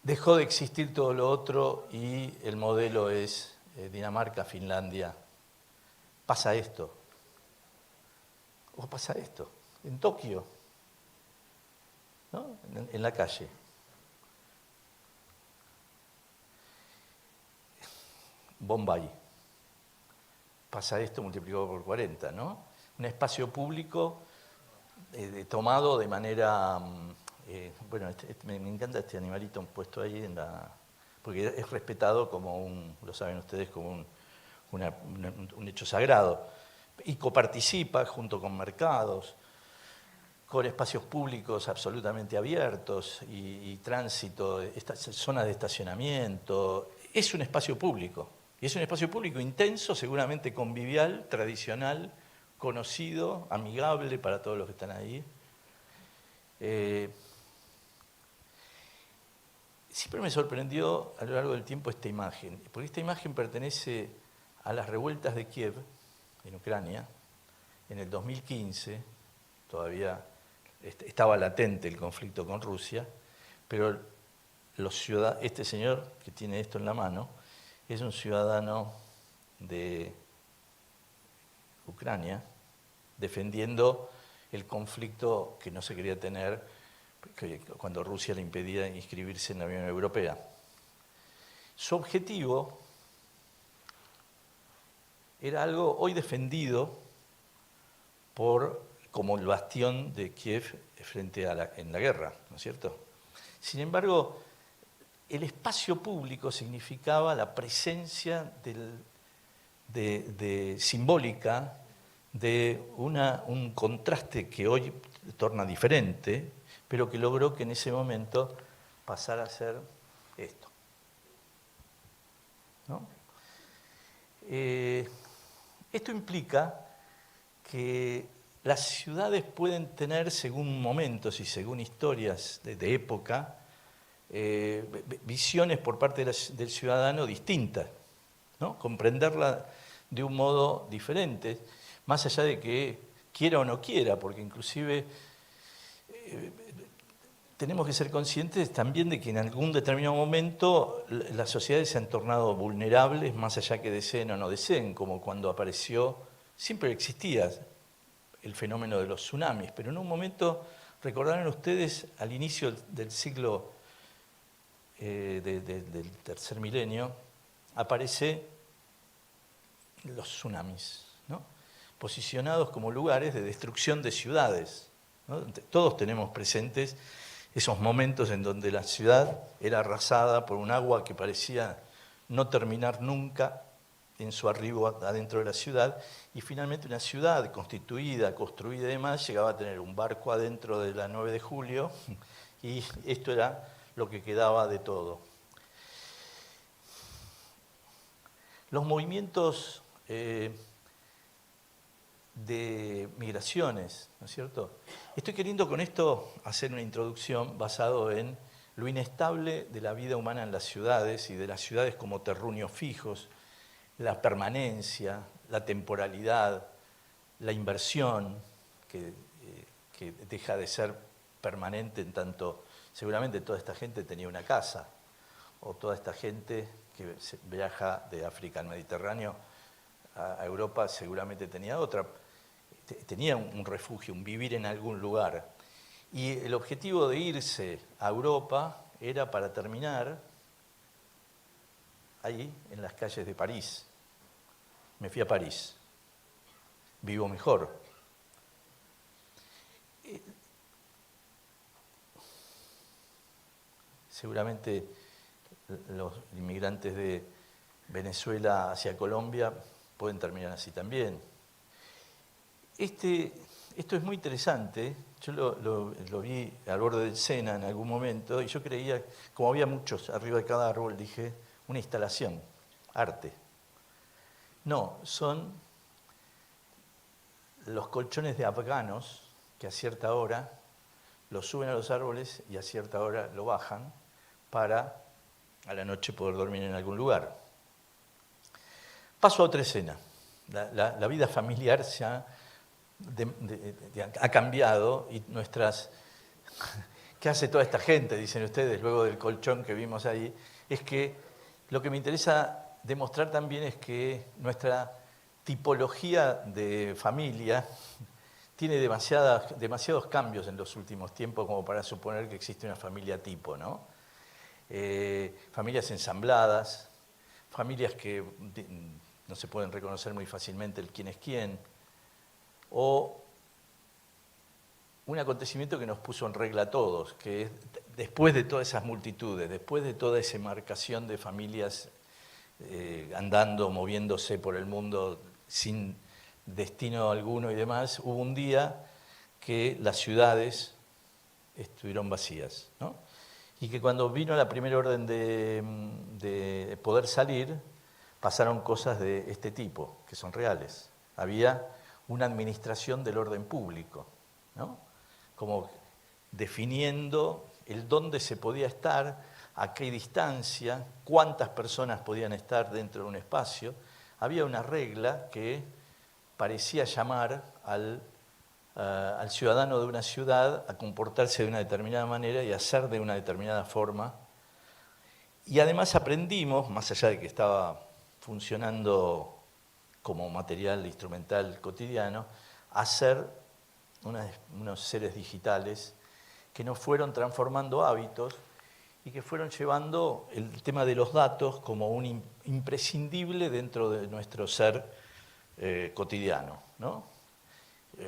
dejó de existir todo lo otro y el modelo es Dinamarca, Finlandia. Pasa esto. O pasa esto. En Tokio, ¿no? En la calle. Bombay. Pasa esto multiplicado por 40, ¿no? Un espacio público tomado de manera... bueno, me encanta este animalito puesto ahí, porque es respetado como lo saben ustedes, como un hecho sagrado. Y coparticipa junto con mercados, con espacios públicos absolutamente abiertos y tránsito, zonas de estacionamiento. Es un espacio público. Y es un espacio público intenso, seguramente convivial, tradicional, conocido, amigable para todos los que están ahí. Siempre me sorprendió a lo largo del tiempo esta imagen, porque esta imagen pertenece a las revueltas de Kiev, en Ucrania, en el 2015, todavía estaba latente el conflicto con Rusia, pero este señor que tiene esto en la mano es un ciudadano de Ucrania defendiendo el conflicto que no se quería tener cuando Rusia le impedía inscribirse en la Unión Europea. Su objetivo era algo hoy defendido como el bastión de Kiev frente en la guerra, ¿no es cierto? Sin embargo, el espacio público significaba la presencia simbólica de un contraste que hoy torna diferente, pero que logró que en ese momento pasara a ser esto. ¿No? Esto implica que las ciudades pueden tener, según momentos y según historias de época, visiones por parte del ciudadano distintas, ¿no? Comprenderla de un modo diferente, más allá de que quiera o no quiera, porque inclusive tenemos que ser conscientes también de que en algún determinado momento las sociedades se han tornado vulnerables, más allá que deseen o no deseen, como cuando apareció, siempre existía el fenómeno de los tsunamis, pero en un momento, recordarán ustedes, al inicio del siglo del tercer milenio, aparecen los tsunamis, ¿no? Posicionados como lugares de destrucción de ciudades, ¿no? Todos tenemos presentes esos momentos en donde la ciudad era arrasada por un agua que parecía no terminar nunca en su arribo adentro de la ciudad, y finalmente una ciudad constituida, construida y demás, llegaba a tener un barco adentro de la 9 de julio, y esto era lo que quedaba de todo. Los movimientos de migraciones, ¿no es cierto? Estoy queriendo con esto hacer una introducción basado en lo inestable de la vida humana en las ciudades y de las ciudades como terruños fijos, la permanencia, la temporalidad, la inversión, que deja de ser permanente en tanto seguramente toda esta gente tenía una casa, o toda esta gente que viaja de África al Mediterráneo a Europa seguramente tenía otra, tenía un refugio, un vivir en algún lugar. Y el objetivo de irse a Europa era para terminar ahí, en las calles de París. Me fui a París, vivo mejor. Seguramente los inmigrantes de Venezuela hacia Colombia pueden terminar así también. Esto es muy interesante. Yo lo vi al borde del Sena en algún momento y yo creía, como había muchos arriba de cada árbol, dije, una instalación, arte. No, son los colchones de afganos que a cierta hora lo suben a los árboles y a cierta hora lo bajan para a la noche poder dormir en algún lugar. Paso a otra escena. La vida familiar se ha cambiado y nuestras... ¿Qué hace toda esta gente? Dicen ustedes, luego del colchón que vimos ahí. Es que lo que me interesa demostrar también es que nuestra tipología de familia tiene demasiados cambios en los últimos tiempos como para suponer que existe una familia tipo, ¿no? Familias ensambladas, familias que no se pueden reconocer muy fácilmente el quién es quién, o un acontecimiento que nos puso en regla a todos, que es, después de todas esas multitudes, después de toda esa marcación de familias andando, moviéndose por el mundo sin destino alguno y demás, hubo un día que las ciudades estuvieron vacías, ¿no? Y que cuando vino la primera orden de poder salir, pasaron cosas de este tipo, que son reales. Había una administración del orden público, ¿no? Como definiendo el dónde se podía estar, a qué distancia, cuántas personas podían estar dentro de un espacio. Había una regla que parecía llamar al ciudadano de una ciudad a comportarse de una determinada manera y hacer de una determinada forma. Y además aprendimos, más allá de que estaba funcionando como material instrumental cotidiano, a ser unos seres digitales que nos fueron transformando hábitos y que fueron llevando el tema de los datos como un imprescindible dentro de nuestro ser cotidiano, ¿no?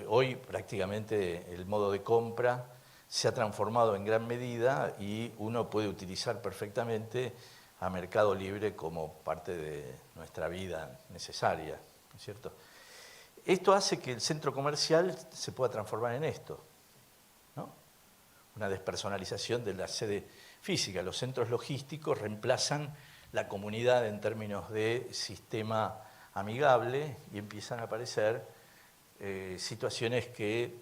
Hoy prácticamente el modo de compra se ha transformado en gran medida y uno puede utilizar perfectamente a Mercado Libre como parte de nuestra vida necesaria, ¿no es cierto? Esto hace que el centro comercial se pueda transformar en esto, ¿no? Una despersonalización de la sede física. Los centros logísticos reemplazan la comunidad en términos de sistema amigable y empiezan a aparecer situaciones que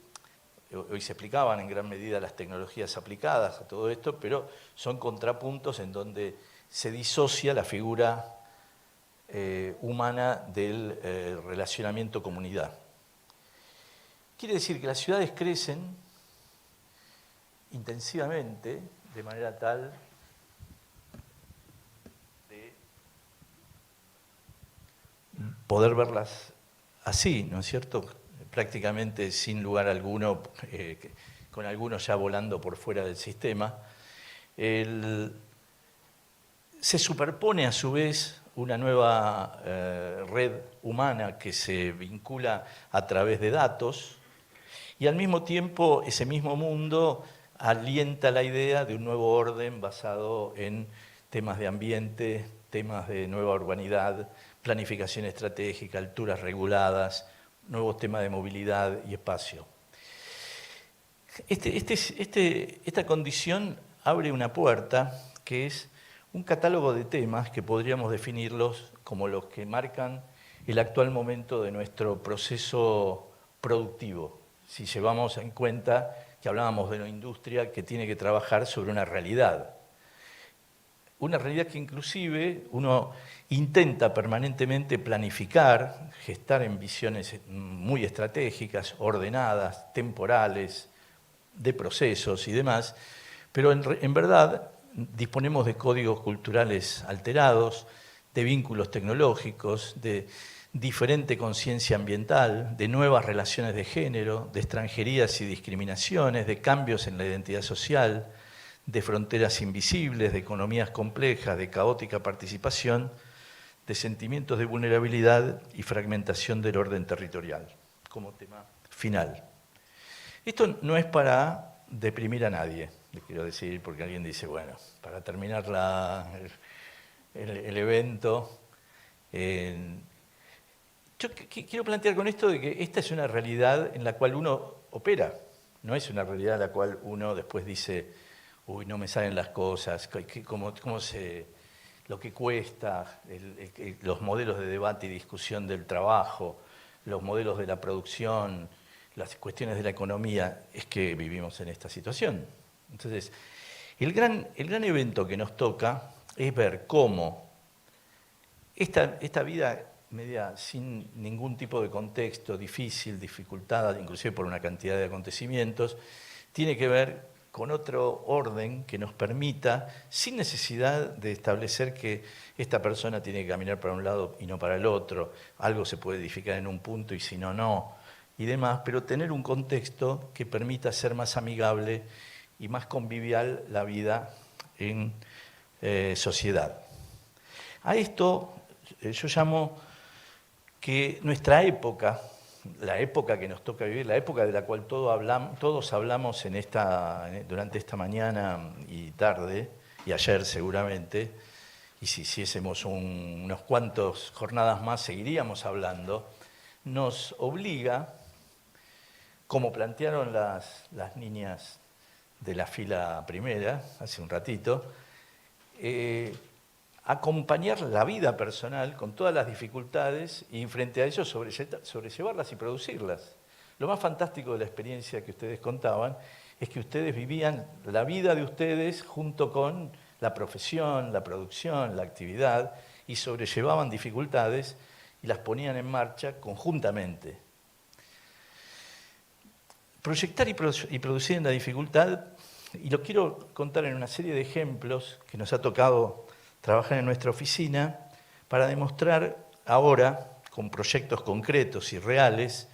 hoy se explicaban en gran medida las tecnologías aplicadas a todo esto, pero son contrapuntos en donde se disocia la figura humana del relacionamiento comunidad. Quiere decir que las ciudades crecen intensivamente, de manera tal de poder verlas así, ¿no es cierto? Prácticamente sin lugar alguno, con algunos ya volando por fuera del sistema. Se superpone a su vez una nueva red humana que se vincula a través de datos y al mismo tiempo ese mismo mundo alienta la idea de un nuevo orden basado en temas de ambiente, temas de nueva urbanidad, planificación estratégica, alturas reguladas, nuevos temas de movilidad y espacio. Esta condición abre una puerta que es un catálogo de temas que podríamos definirlos como los que marcan el actual momento de nuestro proceso productivo, si llevamos en cuenta que hablábamos de una industria que tiene que trabajar sobre una realidad que inclusive uno intenta permanentemente planificar, gestar en visiones muy estratégicas, ordenadas, temporales, de procesos y demás, pero en verdad disponemos de códigos culturales alterados, de vínculos tecnológicos, de diferente conciencia ambiental, de nuevas relaciones de género, de extranjerías y discriminaciones, de cambios en la identidad social, de fronteras invisibles, de economías complejas, de caótica participación, de sentimientos de vulnerabilidad y fragmentación del orden territorial, como tema final. Esto no es para deprimir a nadie, le quiero decir, porque alguien dice, bueno, para terminar el evento, yo quiero plantear con esto de que esta es una realidad en la cual uno opera, no es una realidad en la cual uno después dice, uy, no me salen las cosas, lo que cuesta, los modelos de debate y discusión del trabajo, los modelos de la producción, las cuestiones de la economía, es que vivimos en esta situación. Entonces, el gran evento que nos toca es ver cómo esta vida media sin ningún tipo de contexto, difícil, dificultada, inclusive por una cantidad de acontecimientos, tiene que ver con otro orden que nos permita, sin necesidad de establecer que esta persona tiene que caminar para un lado y no para el otro, algo se puede edificar en un punto y si no, no, y demás, pero tener un contexto que permita ser más amigable y más convivial la vida en sociedad. A esto yo llamo que nuestra época, la época que nos toca vivir, la época de la cual todos hablamos durante esta mañana y tarde, y ayer seguramente, y si hiciésemos unos cuantos jornadas más seguiríamos hablando, nos obliga, como plantearon las niñas de la fila primera hace un ratito, acompañar la vida personal con todas las dificultades y frente a ello sobrellevarlas y producirlas. Lo más fantástico de la experiencia que ustedes contaban es que ustedes vivían la vida de ustedes junto con la profesión, la producción, la actividad y sobrellevaban dificultades y las ponían en marcha conjuntamente. Proyectar y producir en la dificultad, y lo quiero contar en una serie de ejemplos que nos ha tocado trabajar en nuestra oficina para demostrar ahora, con proyectos concretos y reales,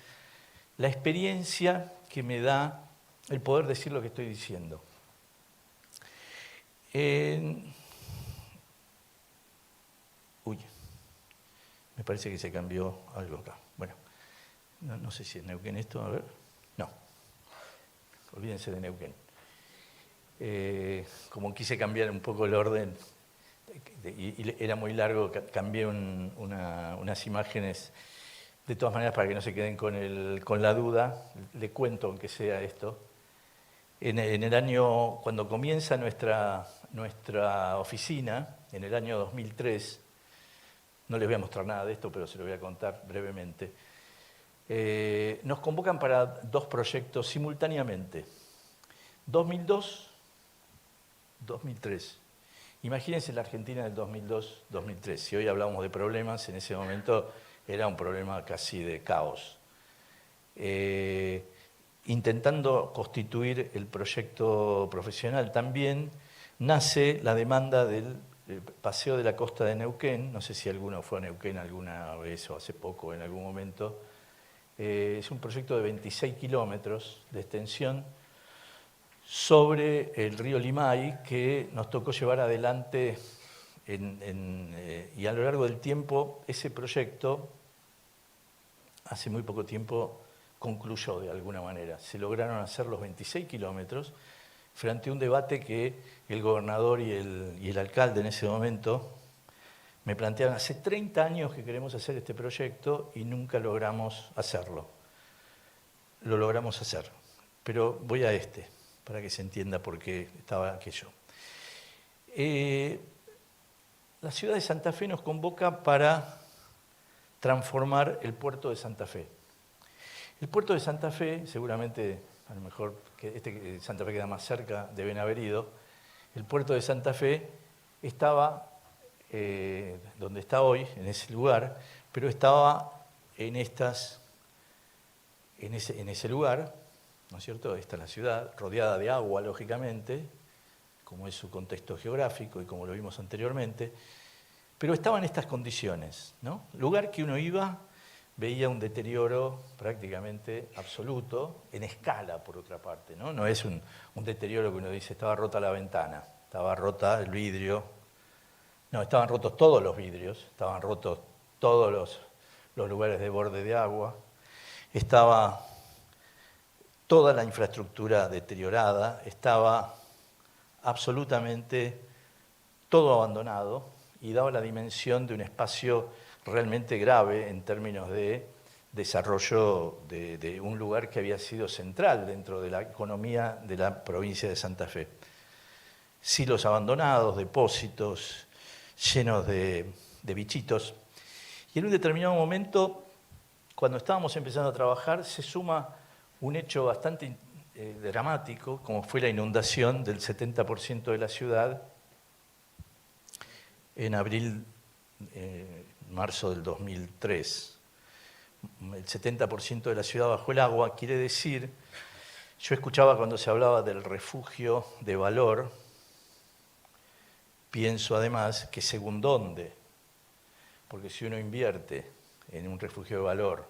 la experiencia que me da el poder decir lo que estoy diciendo. Uy, me parece que se cambió algo acá. Bueno, no sé si es Neuquén esto, a ver. No, olvídense de Neuquén. Como quise cambiar un poco el orden, y era muy largo, cambié unas imágenes, de todas maneras para que no se queden con la duda, le cuento aunque sea esto. En el año, cuando comienza nuestra oficina, en el año 2003, no les voy a mostrar nada de esto, pero se lo voy a contar brevemente, nos convocan para 2 proyectos simultáneamente, 2002, 2003. Imagínense la Argentina del 2002-2003. Si hoy hablamos de problemas, en ese momento era un problema casi de caos. Intentando constituir el proyecto profesional también, nace la demanda del paseo de la costa de Neuquén. No sé si alguno fue a Neuquén alguna vez o hace poco, en algún momento. Es un proyecto de 26 kilómetros de extensión sobre el río Limay, que nos tocó llevar adelante y a lo largo del tiempo ese proyecto, hace muy poco tiempo, concluyó de alguna manera. Se lograron hacer los 26 kilómetros frente a un debate que el gobernador y el alcalde en ese momento me plantearon: hace 30 años que queremos hacer este proyecto y nunca logramos hacerlo. Lo logramos hacer, pero voy a para que se entienda por qué estaba aquello. La ciudad de Santa Fe nos convoca para transformar el puerto de Santa Fe. El puerto de Santa Fe, seguramente, a lo mejor que Santa Fe queda más cerca, deben haber ido. El puerto de Santa Fe estaba donde está hoy, en ese lugar, pero estaba en ese lugar, ¿no es cierto? Esta es la ciudad, rodeada de agua, lógicamente, como es su contexto geográfico y como lo vimos anteriormente, pero estaba en estas condiciones, ¿no? Lugar que uno iba, veía un deterioro prácticamente absoluto, en escala, por otra parte, ¿no? No es un deterioro que uno dice, estaba rota la ventana, estaba rota el vidrio. No, estaban rotos todos los vidrios, estaban rotos todos los lugares de borde de agua, estaba toda la infraestructura deteriorada, estaba absolutamente todo abandonado y daba la dimensión de un espacio realmente grave en términos de desarrollo de un lugar que había sido central dentro de la economía de la provincia de Santa Fe. Silos abandonados, depósitos llenos de bichitos. Y en un determinado momento, cuando estábamos empezando a trabajar, se suma un hecho bastante dramático, como fue la inundación del 70% de la ciudad en marzo del 2003. El 70% de la ciudad bajo el agua, quiere decir, yo escuchaba cuando se hablaba del refugio de valor, pienso además que según dónde, porque si uno invierte en un refugio de valor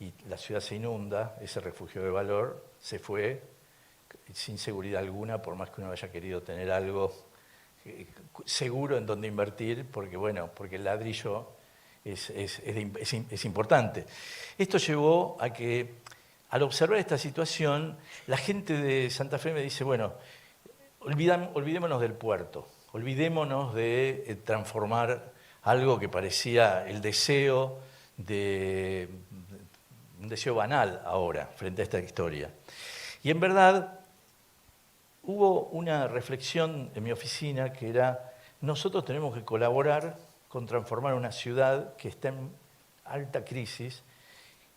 y la ciudad se inunda, ese refugio de valor se fue sin seguridad alguna, por más que uno haya querido tener algo seguro en donde invertir, porque bueno, porque el ladrillo es importante. Esto llevó a que, al observar esta situación, la gente de Santa Fe me dice, bueno, olvidémonos del puerto, olvidémonos de transformar algo que parecía el deseo un deseo banal ahora, frente a esta historia. Y en verdad, hubo una reflexión en mi oficina que era, nosotros tenemos que colaborar con transformar una ciudad que está en alta crisis,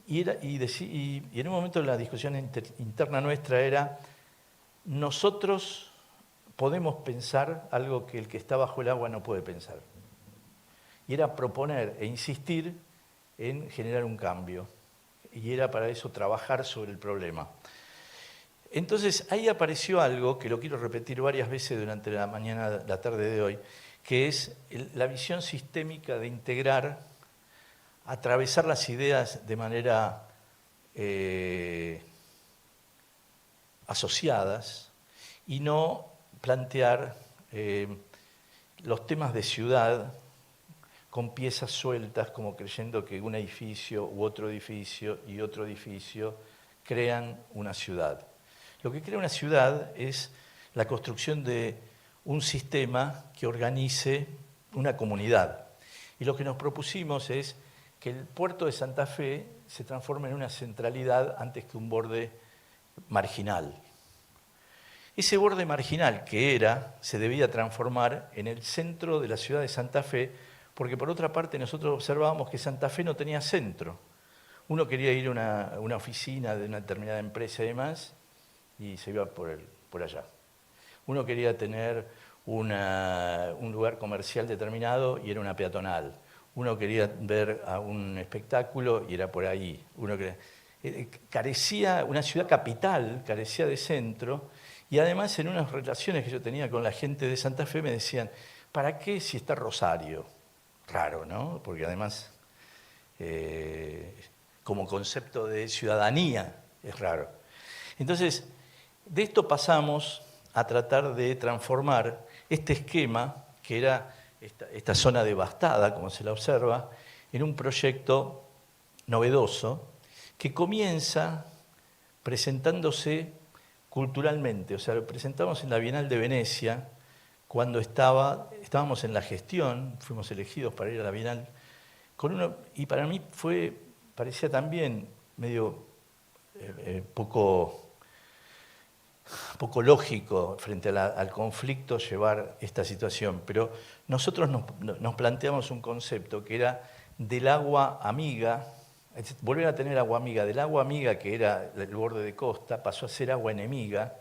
y en un momento la discusión interna nuestra era, nosotros podemos pensar algo que el que está bajo el agua no puede pensar. Y era proponer e insistir en generar un cambio. Y era para eso trabajar sobre el problema. Entonces ahí apareció algo que lo quiero repetir varias veces durante la tarde de hoy, que es la visión sistémica de integrar, atravesar las ideas de manera asociadas y no plantear los temas de ciudad con piezas sueltas, como creyendo que un edificio u otro edificio y otro edificio crean una ciudad. Lo que crea una ciudad es la construcción de un sistema que organice una comunidad. Y lo que nos propusimos es que el puerto de Santa Fe se transforme en una centralidad antes que un borde marginal. Ese borde marginal que se debía transformar en el centro de la ciudad de Santa Fe, porque por otra parte nosotros observábamos que Santa Fe no tenía centro. Uno quería ir a una oficina de una determinada empresa y demás, y se iba por allá. Uno quería tener un lugar comercial determinado y era una peatonal. Uno quería ver a un espectáculo y era por ahí. Carecía, una ciudad capital, carecía de centro, y además en unas relaciones que yo tenía con la gente de Santa Fe me decían, ¿para qué si está Rosario? Raro, ¿no? Porque además, como concepto de ciudadanía, es raro. Entonces, de esto pasamos a tratar de transformar este esquema, que era esta zona devastada, como se la observa, en un proyecto novedoso que comienza presentándose culturalmente. O sea, lo presentamos en la Bienal de Venecia, cuando estábamos en la gestión, fuimos elegidos para ir a la Bienal, y para mí parecía también medio poco lógico frente al conflicto llevar esta situación, pero nosotros nos planteamos un concepto que era del agua amiga, volver a tener agua amiga, del agua amiga que era el borde de costa, pasó a ser agua enemiga,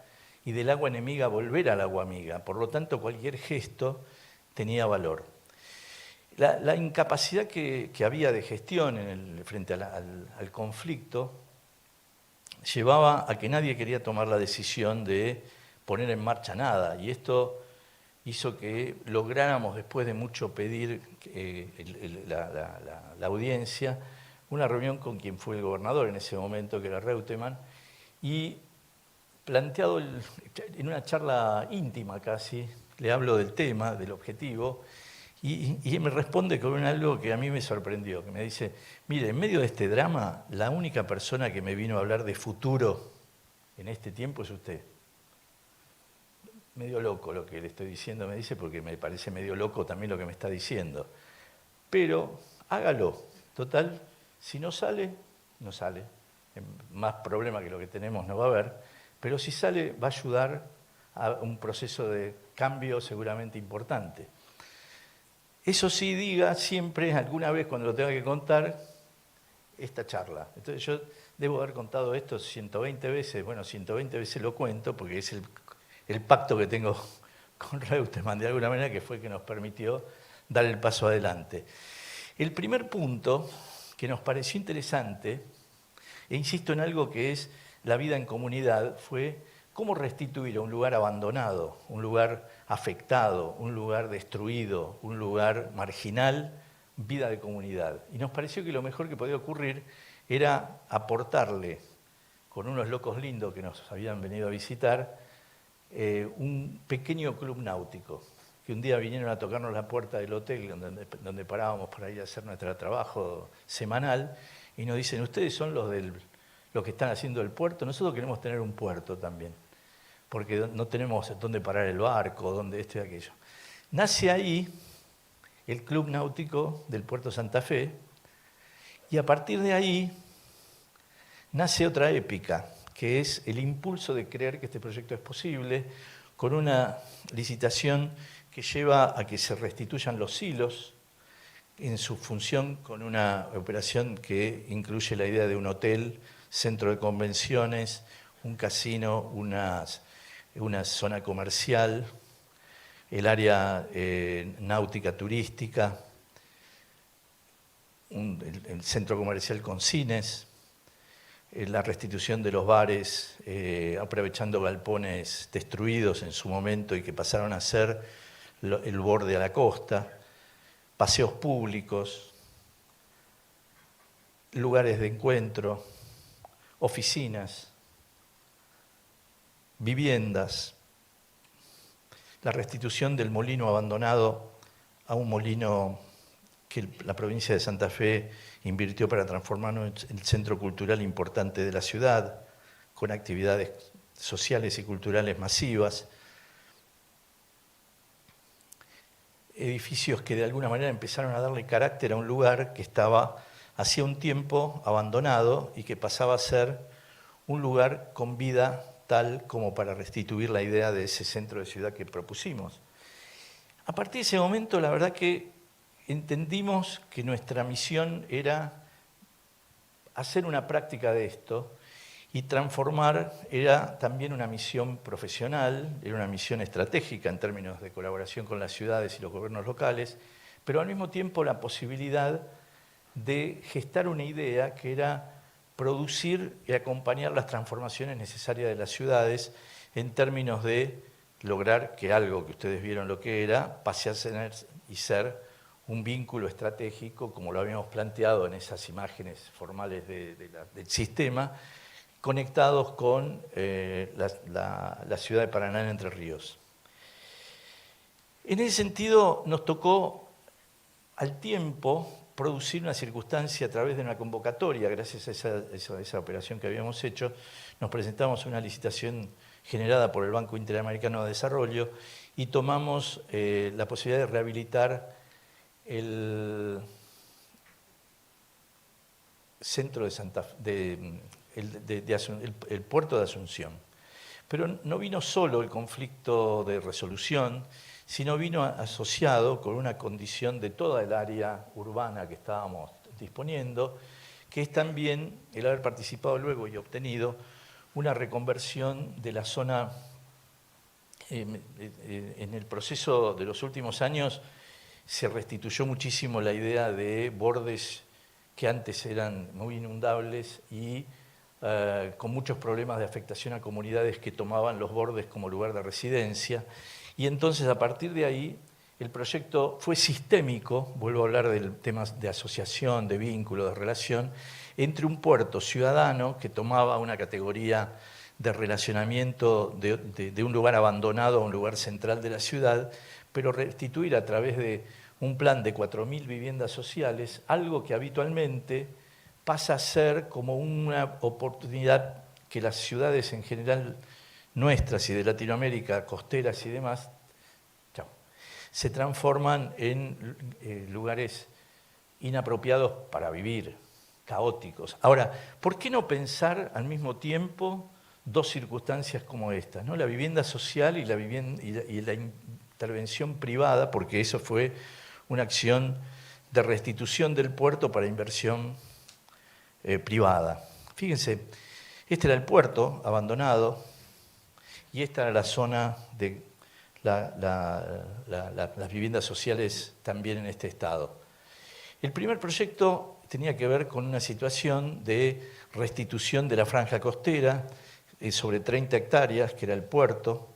y del agua enemiga volver al agua amiga. Por lo tanto, cualquier gesto tenía valor. La incapacidad que había de gestión frente al conflicto llevaba a que nadie quería tomar la decisión de poner en marcha nada. Y esto hizo que lográramos, después de mucho pedir la audiencia, una reunión con quien fue el gobernador en ese momento, que era Reutemann, y planteado en una charla íntima casi, le hablo del tema, del objetivo, y me responde con algo que a mí me sorprendió, que me dice, mire, en medio de este drama, la única persona que me vino a hablar de futuro en este tiempo es usted. Medio loco lo que le estoy diciendo, me dice, porque me parece medio loco también lo que me está diciendo. Pero hágalo, total, si no sale, no sale. Más problema que lo que tenemos no va a haber. Pero si sale, va a ayudar a un proceso de cambio seguramente importante. Eso sí, diga siempre, alguna vez cuando lo tenga que contar, esta charla. Entonces yo debo haber contado esto 120 veces, bueno, 120 veces lo cuento porque es el pacto que tengo con Reutemann, de alguna manera, que fue el que nos permitió dar el paso adelante. El primer punto que nos pareció interesante, e insisto en algo que es la vida en comunidad, fue cómo restituir a un lugar abandonado, un lugar afectado, un lugar destruido, un lugar marginal, vida de comunidad. Y nos pareció que lo mejor que podía ocurrir era aportarle, con unos locos lindos que nos habían venido a visitar, un pequeño club náutico, que un día vinieron a tocarnos la puerta del hotel donde parábamos para ir a hacer nuestro trabajo semanal, y nos dicen, ustedes son los que están haciendo el puerto, nosotros queremos tener un puerto también, porque no tenemos dónde parar el barco, dónde esto y aquello. Nace ahí el Club Náutico del Puerto Santa Fe, y a partir de ahí nace otra épica, que es el impulso de creer que este proyecto es posible, con una licitación que lleva a que se restituyan los silos en su función, con una operación que incluye la idea de un hotel, centro de convenciones, un casino, una zona comercial, el área náutica turística, el centro comercial con cines, la restitución de los bares, aprovechando galpones destruidos en su momento y que pasaron a ser el borde a la costa, paseos públicos, lugares de encuentro, oficinas, viviendas, la restitución del molino abandonado a un molino que la provincia de Santa Fe invirtió para transformarlo en el centro cultural importante de la ciudad, con actividades sociales y culturales masivas. Edificios que de alguna manera empezaron a darle carácter a un lugar que estaba hacía un tiempo abandonado y que pasaba a ser un lugar con vida tal como para restituir la idea de ese centro de ciudad que propusimos. A partir de ese momento, la verdad que entendimos que nuestra misión era hacer una práctica de esto y transformar, era también una misión profesional, era una misión estratégica en términos de colaboración con las ciudades y los gobiernos locales, pero al mismo tiempo la posibilidad de gestar una idea que era producir y acompañar las transformaciones necesarias de las ciudades en términos de lograr que algo que ustedes vieron lo que era, pase a ser y ser un vínculo estratégico, como lo habíamos planteado en esas imágenes formales del sistema, conectados con la ciudad de Paraná en Entre Ríos. En ese sentido, nos tocó al tiempo producir una circunstancia a través de una convocatoria, gracias a esa operación que habíamos hecho, nos presentamos a una licitación generada por el Banco Interamericano de Desarrollo y tomamos la posibilidad de rehabilitar el centro de Santa Fe, el puerto de Asunción. Pero no vino solo el conflicto de resolución, sino vino asociado con una condición de toda el área urbana que estábamos disponiendo, que es también el haber participado luego y obtenido una reconversión de la zona. En el proceso de los últimos años se restituyó muchísimo la idea de bordes que antes eran muy inundables y con muchos problemas de afectación a comunidades que tomaban los bordes como lugar de residencia. Y entonces, a partir de ahí, el proyecto fue sistémico, vuelvo a hablar del tema de asociación, de vínculo, de relación, entre un puerto ciudadano que tomaba una categoría de relacionamiento de un lugar abandonado a un lugar central de la ciudad, pero restituir a través de un plan de 4.000 viviendas sociales, algo que habitualmente pasa a ser como una oportunidad que las ciudades en general nuestras y de Latinoamérica, costeras y demás, se transforman en lugares inapropiados para vivir, caóticos. Ahora, ¿por qué no pensar al mismo tiempo dos circunstancias como estas, ¿no? La vivienda social y la intervención privada, porque eso fue una acción de restitución del puerto para inversión privada. Fíjense, este era el puerto abandonado y esta era la zona de las viviendas sociales también en este estado. El primer proyecto tenía que ver con una situación de restitución de la franja costera sobre 30 hectáreas, que era el puerto,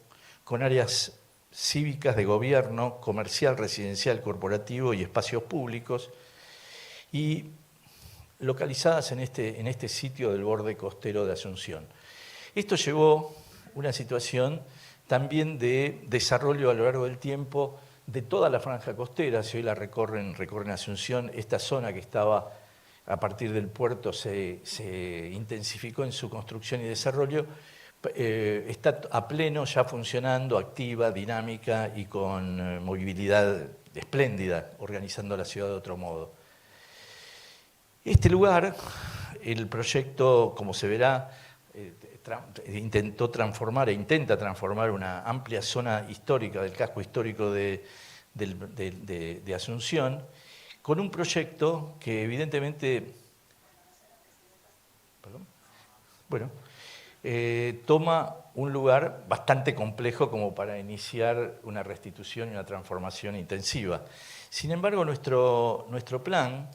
con áreas cívicas de gobierno, comercial, residencial, corporativo y espacios públicos, y localizadas en este sitio del borde costero de Asunción. Esto llevó una situación también de desarrollo a lo largo del tiempo de toda la franja costera. Si hoy la recorren Asunción, esta zona que estaba a partir del puerto se intensificó en su construcción y desarrollo, está a pleno ya funcionando, activa, dinámica y con movilidad espléndida, organizando la ciudad de otro modo. Este lugar, el proyecto, como se verá, intenta transformar una amplia zona histórica del casco histórico de Asunción, con un proyecto que evidentemente toma un lugar bastante complejo como para iniciar una restitución y una transformación intensiva. Sin embargo, nuestro plan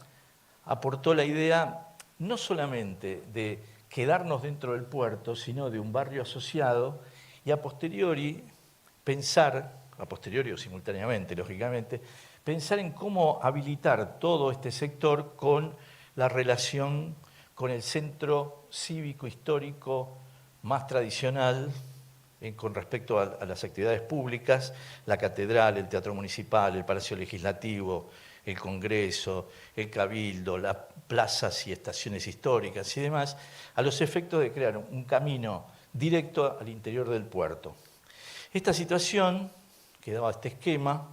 aportó la idea no solamente de quedarnos dentro del puerto, sino de un barrio asociado y a posteriori o simultáneamente, lógicamente, pensar en cómo habilitar todo este sector con la relación con el centro cívico histórico más tradicional con respecto a las actividades públicas, la catedral, el teatro municipal, el palacio legislativo, el Congreso, el Cabildo, las plazas y estaciones históricas y demás, a los efectos de crear un camino directo al interior del puerto. Esta situación, que daba este esquema,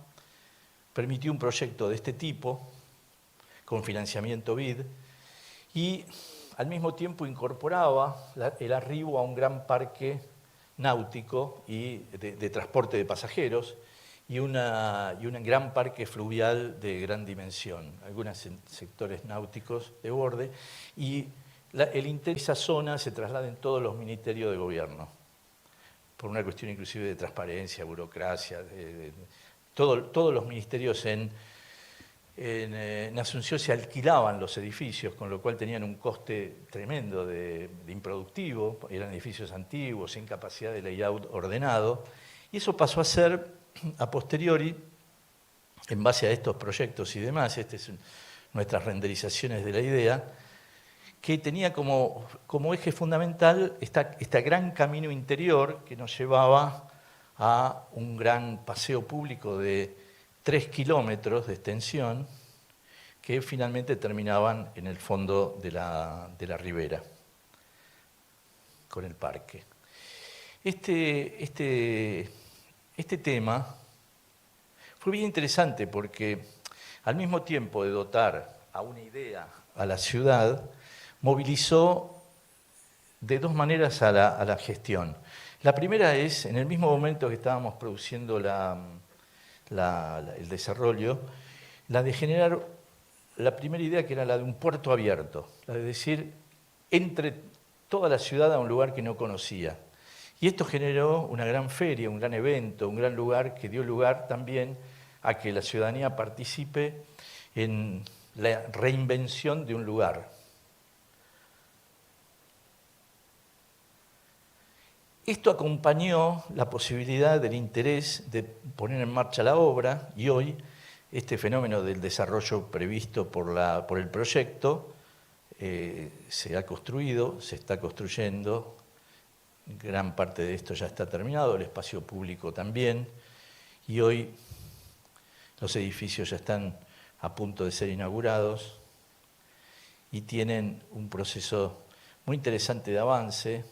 permitió un proyecto de este tipo, con financiamiento BID, y al mismo tiempo incorporaba el arribo a un gran parque náutico y de transporte de pasajeros, y un gran parque fluvial de gran dimensión, algunos sectores náuticos de borde, y esa zona se traslada en todos los ministerios de gobierno, por una cuestión inclusive de transparencia, burocracia, todos los ministerios en Asunción se alquilaban los edificios, con lo cual tenían un coste tremendo de improductivo, eran edificios antiguos, sin capacidad de layout ordenado, y eso pasó a ser a posteriori, en base a estos proyectos y demás, estas son nuestras renderizaciones de la idea, que tenía como eje fundamental este gran camino interior que nos llevaba a un gran paseo público de 3 kilómetros de extensión, que finalmente terminaban en el fondo de la ribera, con el parque. Este tema fue bien interesante porque al mismo tiempo de dotar a una idea a la ciudad, movilizó de dos maneras a la gestión. La primera es, en el mismo momento que estábamos produciendo el desarrollo, la de generar la primera idea, que era la de un puerto abierto, la de decir, entre toda la ciudad a un lugar que no conocía. Y esto generó una gran feria, un gran evento, un gran lugar que dio lugar también a que la ciudadanía participe en la reinvención de un lugar. Esto acompañó la posibilidad del interés de poner en marcha la obra y hoy este fenómeno del desarrollo previsto por el proyecto se ha construido, se está construyendo, gran parte de esto ya está terminado, el espacio público también, y hoy los edificios ya están a punto de ser inaugurados y tienen un proceso muy interesante de avance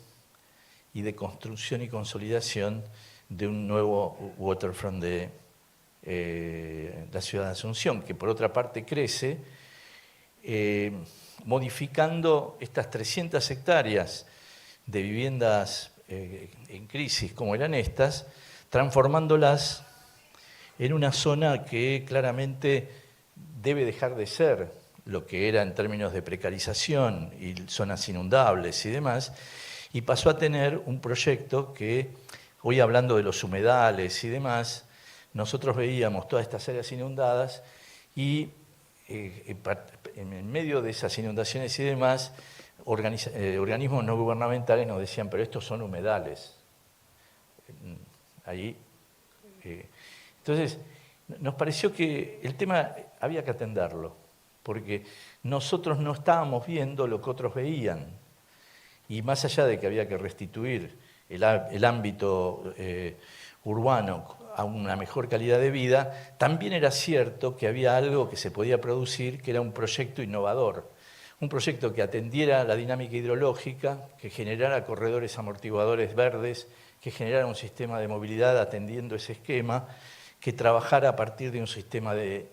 y de construcción y consolidación de un nuevo waterfront de la ciudad de Asunción, que por otra parte crece, modificando estas 300 hectáreas de viviendas en crisis como eran estas, transformándolas en una zona que claramente debe dejar de ser lo que era en términos de precarización y zonas inundables y demás, y pasó a tener un proyecto que, hoy hablando de los humedales y demás, nosotros veíamos todas estas áreas inundadas y en medio de esas inundaciones y demás, organismos no gubernamentales nos decían, pero estos son humedales. Ahí, entonces, nos pareció que el tema había que atenderlo, porque nosotros no estábamos viendo lo que otros veían. Y más allá de que había que restituir el ámbito urbano a una mejor calidad de vida, también era cierto que había algo que se podía producir, que era un proyecto innovador. Un proyecto que atendiera la dinámica hidrológica, que generara corredores amortiguadores verdes, que generara un sistema de movilidad atendiendo ese esquema, que trabajara a partir de un sistema de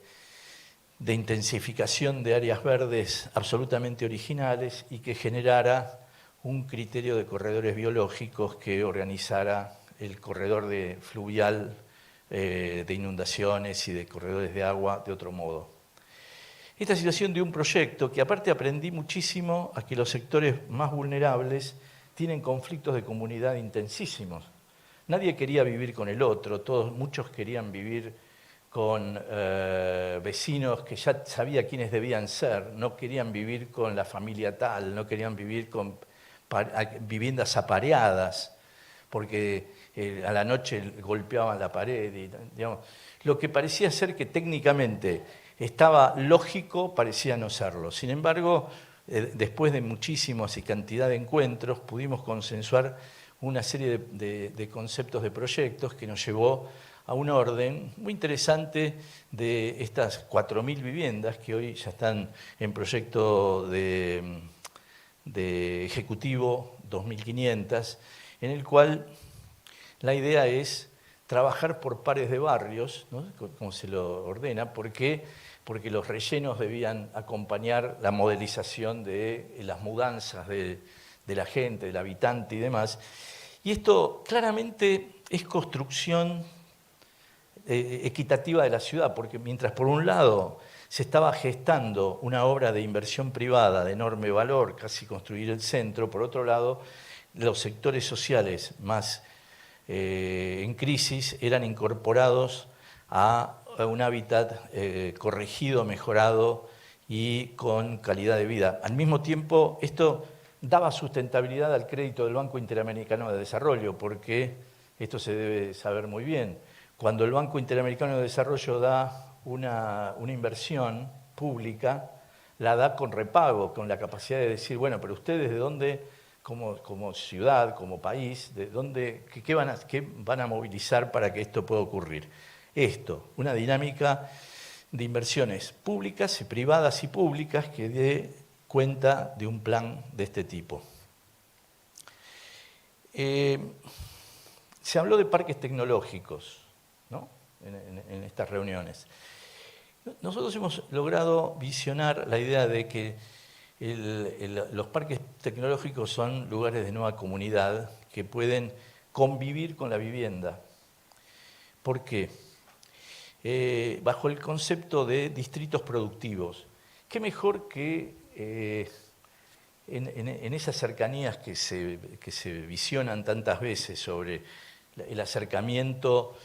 intensificación de áreas verdes absolutamente originales y que generara un criterio de corredores biológicos que organizara el corredor fluvial de inundaciones y de corredores de agua de otro modo. Esta situación de un proyecto que aparte aprendí muchísimo a que los sectores más vulnerables tienen conflictos de comunidad intensísimos. Nadie quería vivir con el otro, muchos querían vivir con vecinos que ya sabía quiénes debían ser, no querían vivir con la familia tal, no querían vivir con viviendas apareadas, porque a la noche golpeaban la pared. Y, digamos, lo que parecía ser que técnicamente estaba lógico, parecía no serlo. Sin embargo, después de muchísimos y cantidad de encuentros, pudimos consensuar una serie de conceptos de proyectos que nos llevó a un orden muy interesante de estas 4.000 viviendas que hoy ya están en proyecto de ejecutivo, 2.500, en el cual la idea es trabajar por pares de barrios, ¿no? Como se lo ordena, porque los rellenos debían acompañar la modelización de las mudanzas de la gente, del habitante y demás. Y esto claramente es construcción equitativa de la ciudad, porque mientras por un lado se estaba gestando una obra de inversión privada de enorme valor, casi construir el centro, por otro lado, los sectores sociales más en crisis eran incorporados a un hábitat corregido, mejorado y con calidad de vida. Al mismo tiempo, esto daba sustentabilidad al crédito del Banco Interamericano de Desarrollo, porque esto se debe saber muy bien. Cuando el Banco Interamericano de Desarrollo da una inversión pública, la da con repago, con la capacidad de decir, bueno, pero ustedes de dónde, como ciudad, como país, de dónde, qué van a movilizar para que esto pueda ocurrir. Esto, una dinámica de inversiones públicas y privadas y públicas que dé cuenta de un plan de este tipo. Se habló de parques tecnológicos, ¿no? en estas reuniones. Nosotros hemos logrado visionar la idea de que los parques tecnológicos son lugares de nueva comunidad que pueden convivir con la vivienda. ¿Por qué? Bajo el concepto de distritos productivos. ¿Qué mejor que en esas cercanías que se visionan tantas veces sobre el acercamiento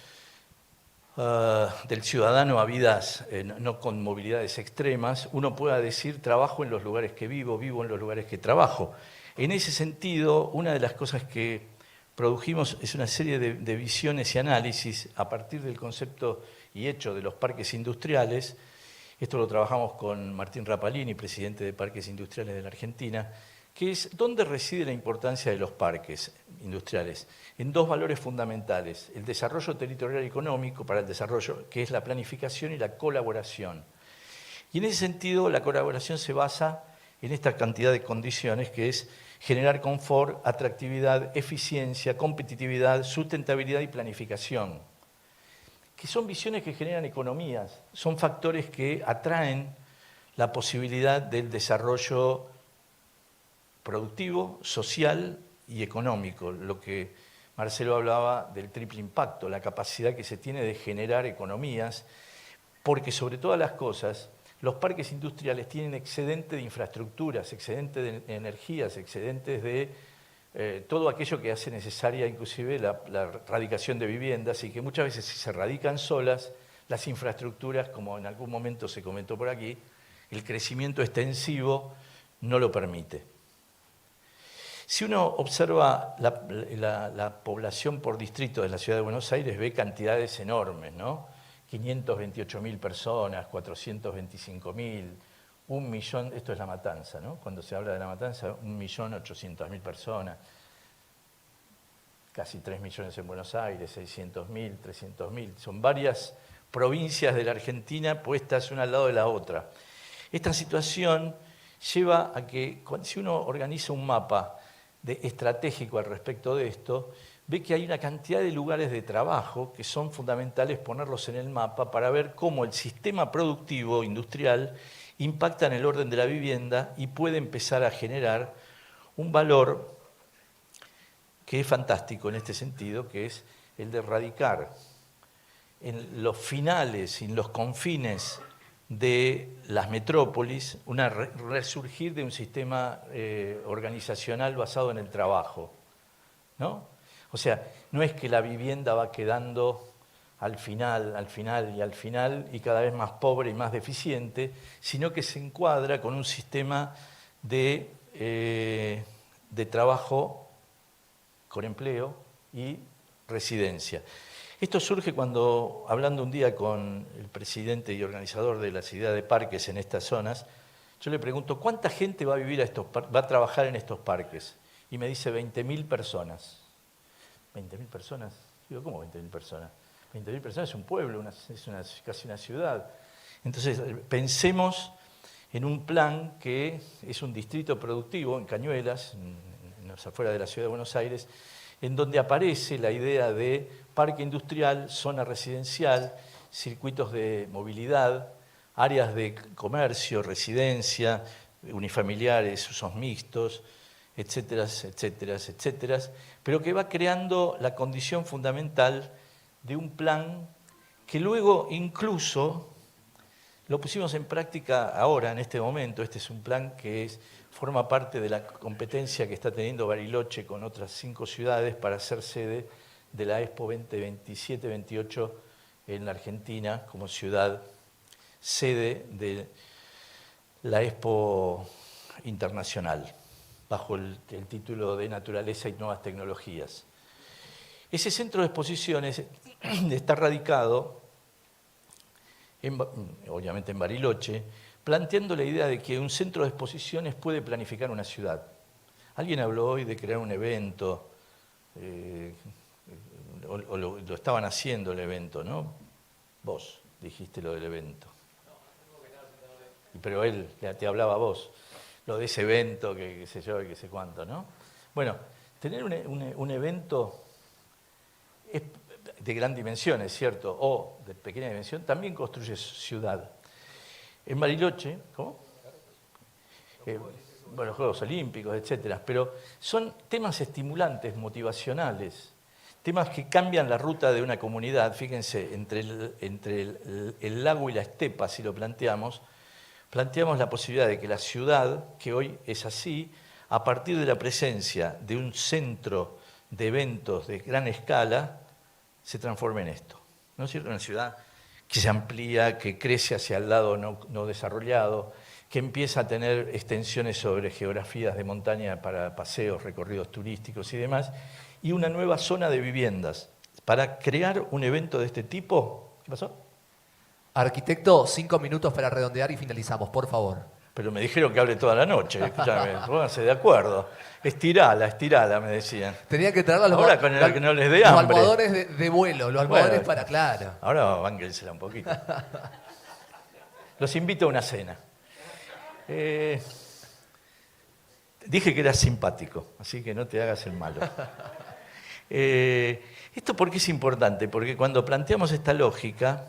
del ciudadano a vidas no con movilidades extremas, uno pueda decir trabajo en los lugares que vivo, vivo en los lugares que trabajo? En ese sentido, una de las cosas que produjimos es una serie de visiones y análisis a partir del concepto y hecho de los parques industriales. Esto lo trabajamos con Martín Rapalini, presidente de Parques Industriales de la Argentina, que es dónde reside la importancia de los parques industriales. En dos valores fundamentales: el desarrollo territorial y económico para el desarrollo, que es la planificación, y la colaboración. Y en ese sentido, la colaboración se basa en esta cantidad de condiciones, que es generar confort, atractividad, eficiencia, competitividad, sustentabilidad y planificación, que son visiones que generan economías, son factores que atraen la posibilidad del desarrollo productivo, social y económico, lo que Marcelo hablaba del triple impacto, la capacidad que se tiene de generar economías, porque sobre todas las cosas los parques industriales tienen excedente de infraestructuras, excedente de energías, excedentes de todo aquello que hace necesaria inclusive la radicación de viviendas, y que muchas veces si se radican solas, las infraestructuras, como en algún momento se comentó por aquí, el crecimiento extensivo no lo permite. Si uno observa la población por distrito de la Ciudad de Buenos Aires, ve cantidades enormes, ¿no? 528.000 personas, 425.000, 1 millón, esto es La Matanza, ¿no? Cuando se habla de La Matanza, 1.800.000 personas, casi 3 millones en Buenos Aires, 600.000, 300.000, son varias provincias de la Argentina puestas una al lado de la otra. Esta situación lleva a que, si uno organiza un mapa estratégico al respecto de esto, ve que hay una cantidad de lugares de trabajo que son fundamentales ponerlos en el mapa para ver cómo el sistema productivo industrial impacta en el orden de la vivienda y puede empezar a generar un valor que es fantástico en este sentido, que es el de radicar en los finales, en los confines de las metrópolis, resurgir de un sistema organizacional basado en el trabajo, ¿no? O sea, no es que la vivienda va quedando al final y cada vez más pobre y más deficiente, sino que se encuadra con un sistema de trabajo con empleo y residencia. Esto surge cuando, hablando un día con el presidente y organizador de la ciudad de parques en estas zonas, yo le pregunto, ¿cuánta gente va a vivir va a trabajar en estos parques? Y me dice 20.000 personas. ¿20.000 personas? Digo, ¿cómo 20.000 personas? 20.000 personas es un pueblo, casi una ciudad. Entonces, pensemos en un plan que es un distrito productivo en Cañuelas, en las afueras de la ciudad de Buenos Aires, en donde aparece la idea de parque industrial, zona residencial, circuitos de movilidad, áreas de comercio, residencia, unifamiliares, usos mixtos, etcétera, etcétera, etcétera, pero que va creando la condición fundamental de un plan que luego incluso lo pusimos en práctica ahora, en este momento. Este es un plan que forma parte de la competencia que está teniendo Bariloche con otras 5 ciudades para ser sede de la Expo 2027-28 en la Argentina, como ciudad sede de la Expo Internacional, bajo el título de Naturaleza y Nuevas Tecnologías. Ese centro de exposiciones está radicado, obviamente en Bariloche, planteando la idea de que un centro de exposiciones puede planificar una ciudad. Alguien habló hoy de crear un evento, o lo estaban haciendo el evento, ¿no? Vos dijiste lo del evento. Pero él te hablaba a vos, lo de ese evento, que qué sé yo, y qué sé cuánto, ¿no? Bueno, tener un evento es de gran dimensión, es cierto, o de pequeña dimensión, también construye ciudad. En Bariloche, ¿cómo? Bueno, los Juegos Olímpicos, etcétera, pero son temas estimulantes, motivacionales, temas que cambian la ruta de una comunidad. Fíjense, entre el lago y la estepa, si lo planteamos la posibilidad de que la ciudad, que hoy es así, a partir de la presencia de un centro de eventos de gran escala, se transforme en esto. ¿No es cierto? Una ciudad que se amplía, que crece hacia el lado no desarrollado, que empieza a tener extensiones sobre geografías de montaña para paseos, recorridos turísticos y demás, y una nueva zona de viviendas. Para crear un evento de este tipo, ¿qué pasó? Arquitecto, 5 minutos para redondear y finalizamos, por favor. Pero me dijeron que hable toda la noche, escúchame, pónganse de acuerdo. Estirala, me decían. Tenía que traer Ahora con el que no les dé hambre. Los almohadones de vuelo, los almohadones para, claro. Ahora bánquensela un poquito. Los invito a una cena. Dije que era simpático, así que no te hagas el malo. ¿Esto por qué es importante? Porque cuando planteamos esta lógica,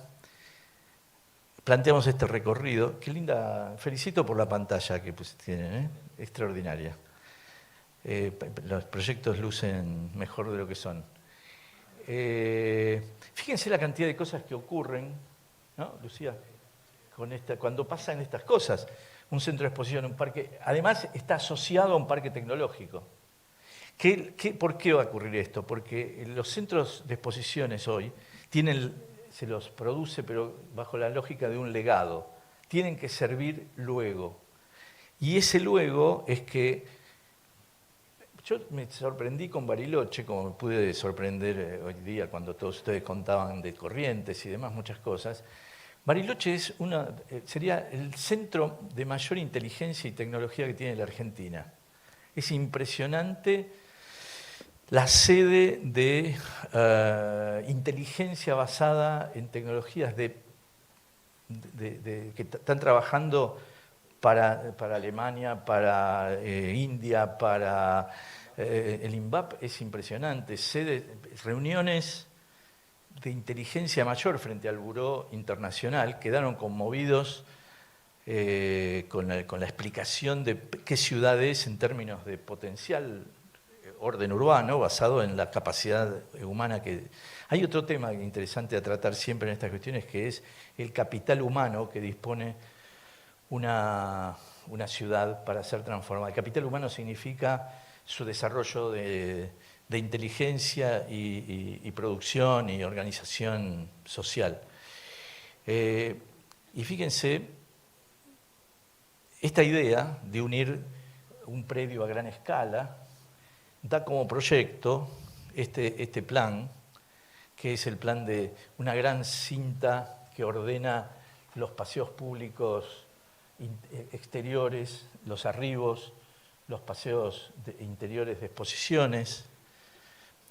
planteamos este recorrido. Qué linda, felicito por la pantalla que tienen, extraordinaria. Los proyectos lucen mejor de lo que son. Fíjense la cantidad de cosas que ocurren, ¿no, Lucía? cuando pasan estas cosas. Un centro de exposición, un parque, además está asociado a un parque tecnológico. ¿Por qué va a ocurrir esto? Porque los centros de exposiciones hoy se los produce, pero bajo la lógica de un legado. Tienen que servir luego. Y ese luego es que yo me sorprendí con Bariloche, como me pude sorprender hoy día cuando todos ustedes contaban de Corrientes y demás, muchas cosas. Bariloche sería el centro de mayor inteligencia y tecnología que tiene la Argentina. Es impresionante la sede de inteligencia basada en tecnologías que están trabajando para Alemania, para India, para el INVAP. Es impresionante. Reuniones de inteligencia mayor frente al Buró Internacional, quedaron conmovidos con la explicación de qué ciudad es en términos de potencial orden urbano, basado en la capacidad humana que... Hay otro tema interesante a tratar siempre en estas cuestiones, que es el capital humano que dispone una ciudad para ser transformada. El capital humano significa su desarrollo de inteligencia y producción y organización social. Y fíjense, esta idea de unir un predio a gran escala da como proyecto este plan, que es el plan de una gran cinta que ordena los paseos públicos exteriores, los arribos, los paseos interiores de exposiciones,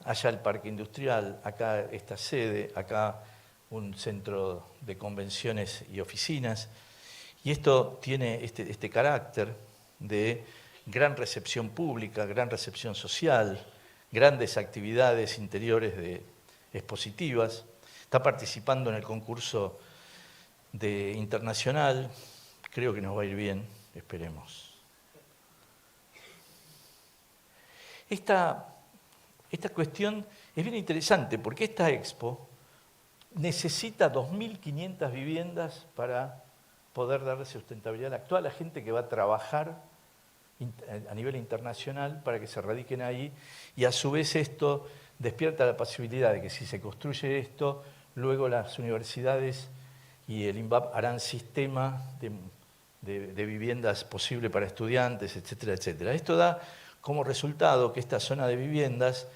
allá el parque industrial, acá esta sede, acá un centro de convenciones y oficinas. Y esto tiene este carácter de gran recepción pública, gran recepción social, grandes actividades interiores expositivas. Está participando en el concurso internacional. Creo que nos va a ir bien, esperemos. Esta cuestión es bien interesante porque esta expo necesita 2.500 viviendas para poder darle sustentabilidad a toda la gente que va a trabajar a nivel internacional para que se radiquen ahí, y a su vez esto despierta la posibilidad de que si se construye esto, luego las universidades y el INVAP harán sistema de viviendas posible para estudiantes, etcétera, etcétera. Esto da como resultado que esta zona de viviendas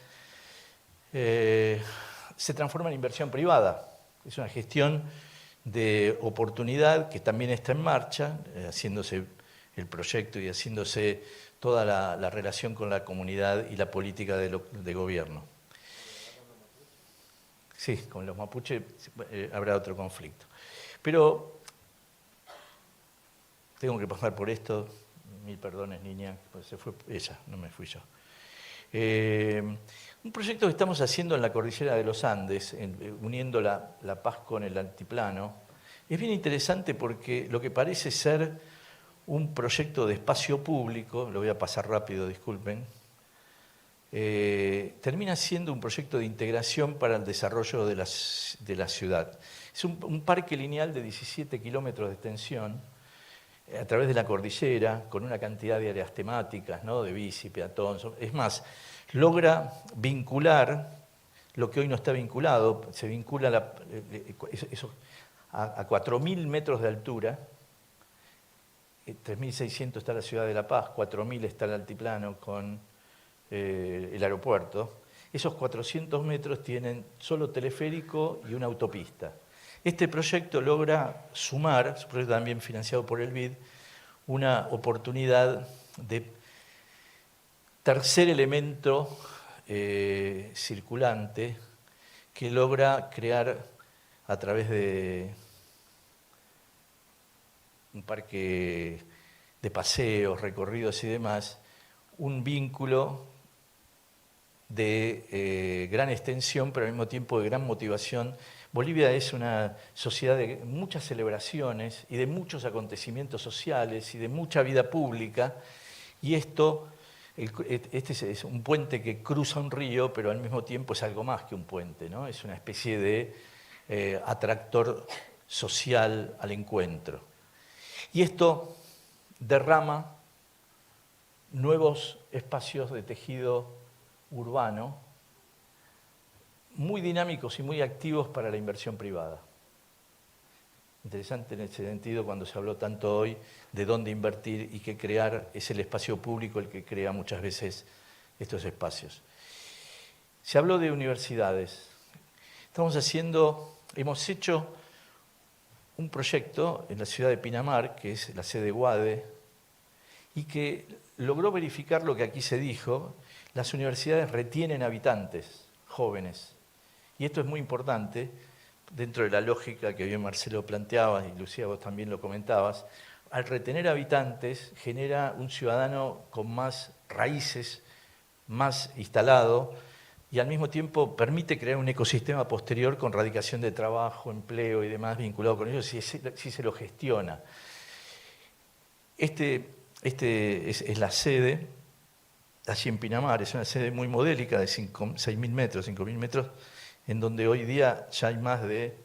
se transforma en inversión privada. Es una gestión de oportunidad que también está en marcha, haciéndose el proyecto y haciéndose toda la relación con la comunidad y la política de gobierno. Sí, con los mapuches habrá otro conflicto. Pero tengo que pasar por esto, 1000 perdones, niña, pues se fue ella, no me fui yo. Un proyecto que estamos haciendo en la cordillera de los Andes, uniendo la paz con el altiplano, es bien interesante porque lo que parece ser un proyecto de espacio público, lo voy a pasar rápido, disculpen, termina siendo un proyecto de integración para el desarrollo de la ciudad. Es un parque lineal de 17 kilómetros de extensión a través de la cordillera, con una cantidad de áreas temáticas, ¿no? De bici, peatón. Es más, logra vincular lo que hoy no está vinculado, se vincula a 4.000 metros de altura. 3.600 está la ciudad de La Paz, 4.000 está el altiplano con el aeropuerto. Esos 400 metros tienen solo teleférico y una autopista. Este proyecto logra sumar, es un proyecto también financiado por el BID, una oportunidad de tercer elemento circulante que logra crear a través de un parque de paseos, recorridos y demás, un vínculo de gran extensión, pero al mismo tiempo de gran motivación. Bolivia es una sociedad de muchas celebraciones y de muchos acontecimientos sociales y de mucha vida pública, y este es un puente que cruza un río, pero al mismo tiempo es algo más que un puente, ¿no? Es una especie de atractor social, al encuentro. Y esto derrama nuevos espacios de tejido urbano muy dinámicos y muy activos para la inversión privada. Interesante en ese sentido cuando se habló tanto hoy de dónde invertir y que crear es el espacio público el que crea muchas veces estos espacios. Se habló de universidades. Hemos hecho un proyecto en la ciudad de Pinamar, que es la sede UADE, y que logró verificar lo que aquí se dijo: las universidades retienen habitantes jóvenes. Y esto es muy importante dentro de la lógica que bien Marcelo planteaba, y Lucía vos también lo comentabas. Al retener habitantes genera un ciudadano con más raíces, más instalado, y al mismo tiempo permite crear un ecosistema posterior con radicación de trabajo, empleo y demás vinculado con ellos, si se lo gestiona. Es la sede, allí en Pinamar, es una sede muy modélica de 6.000 metros, 5.000 metros, en donde hoy día ya hay más de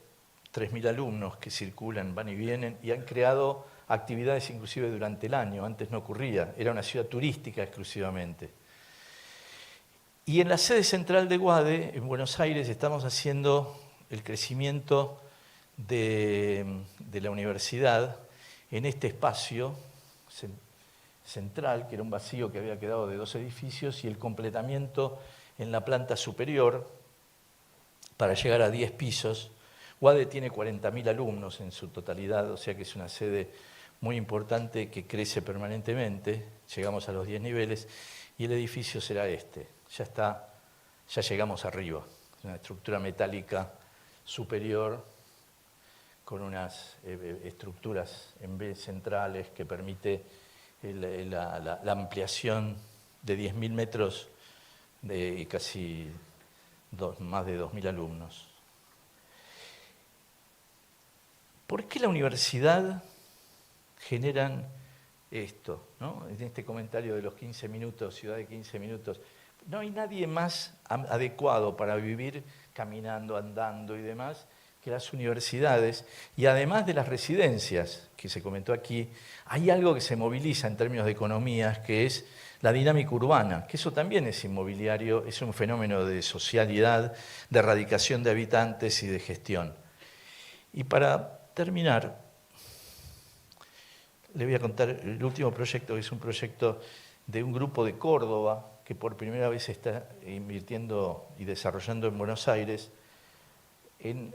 3.000 alumnos que circulan, van y vienen, y han creado actividades inclusive durante el año. Antes no ocurría, era una ciudad turística exclusivamente. Y en la sede central de UADE, en Buenos Aires, estamos haciendo el crecimiento de la universidad en este espacio central, que era un vacío que había quedado de 2 edificios, y el completamiento en la planta superior para llegar a 10 pisos. UADE tiene 40.000 alumnos en su totalidad, o sea que es una sede muy importante que crece permanentemente. Llegamos a los 10 niveles y el edificio será este. Ya llegamos arriba. Es una estructura metálica superior con unas estructuras en B centrales que permite la ampliación de 10.000 metros de casi más de 2.000 alumnos. ¿Por qué la universidad generan esto, ¿no? En este comentario de los 15 minutos, ciudad de 15 minutos, no hay nadie más adecuado para vivir caminando, andando y demás que las universidades, y además de las residencias, que se comentó aquí, hay algo que se moviliza en términos de economías, que es la dinámica urbana, que eso también es inmobiliario, es un fenómeno de socialidad, de erradicación de habitantes y de gestión. Y para terminar, le voy a contar el último proyecto, que es un proyecto de un grupo de Córdoba, que por primera vez se está invirtiendo y desarrollando en Buenos Aires.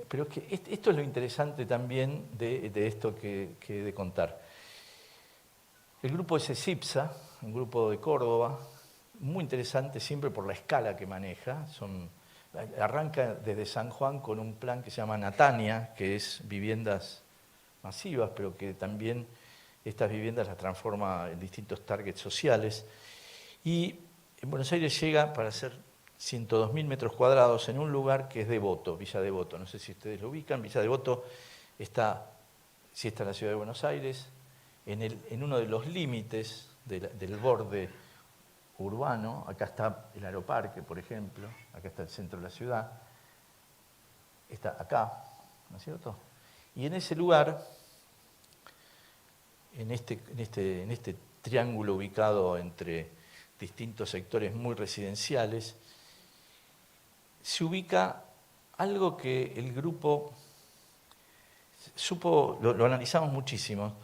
Pero es que esto es lo interesante también de esto que he de contar. El grupo es ESIPSA, un grupo de Córdoba, muy interesante siempre por la escala que maneja. Arranca desde San Juan con un plan que se llama Natania, que es viviendas masivas, pero que también estas viviendas las transforma en distintos targets sociales. Y en Buenos Aires llega para hacer 102.000 metros cuadrados en un lugar que es Devoto, Villa Devoto. No sé si ustedes lo ubican. Villa Devoto está en la ciudad de Buenos Aires, en uno de los límites del borde urbano. Acá está el Aeroparque, por ejemplo, acá está el centro de la ciudad, está acá, ¿no es cierto? Y en ese lugar, en este triángulo ubicado entre distintos sectores muy residenciales, se ubica algo que el grupo supo, lo analizamos muchísimo,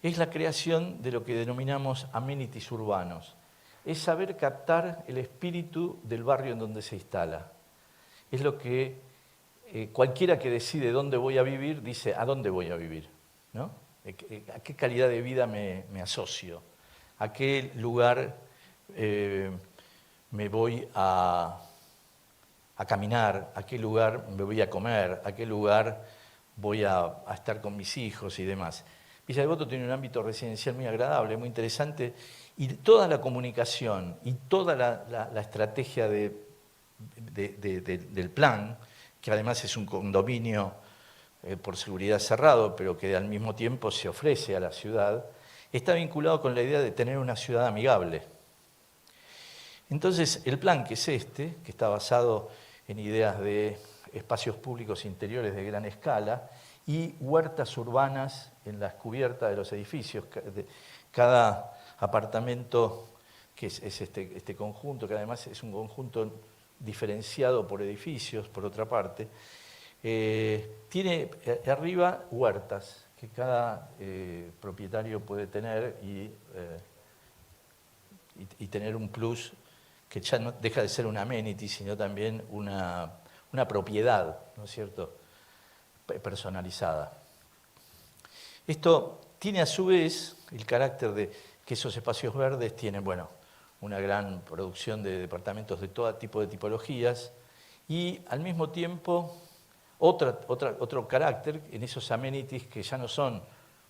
es la creación de lo que denominamos amenities urbanos. Es saber captar el espíritu del barrio en donde se instala. Es lo que cualquiera que decide dónde voy a vivir, dice a dónde voy a vivir, ¿no? ¿A qué calidad de vida me asocio? ¿A qué lugar me voy a caminar? ¿A qué lugar me voy a comer? ¿A qué lugar voy a estar con mis hijos y demás? Villa Devoto tiene un ámbito residencial muy agradable, muy interesante, y toda la comunicación y toda la estrategia del plan, que además es un condominio por seguridad cerrado, pero que al mismo tiempo se ofrece a la ciudad, está vinculado con la idea de tener una ciudad amigable. Entonces, el plan, que es este, que está basado en ideas de espacios públicos interiores de gran escala, y huertas urbanas en las cubiertas de los edificios. Cada apartamento, que es este conjunto, que además es un conjunto diferenciado por edificios, por otra parte, tiene arriba huertas que cada propietario puede tener y tener un plus que ya no deja de ser un amenity, sino también una propiedad, ¿no es cierto?, personalizada. Esto tiene a su vez el carácter de que esos espacios verdes tienen, bueno, una gran producción de departamentos de todo tipo de tipologías y al mismo tiempo otro carácter en esos amenities que ya no son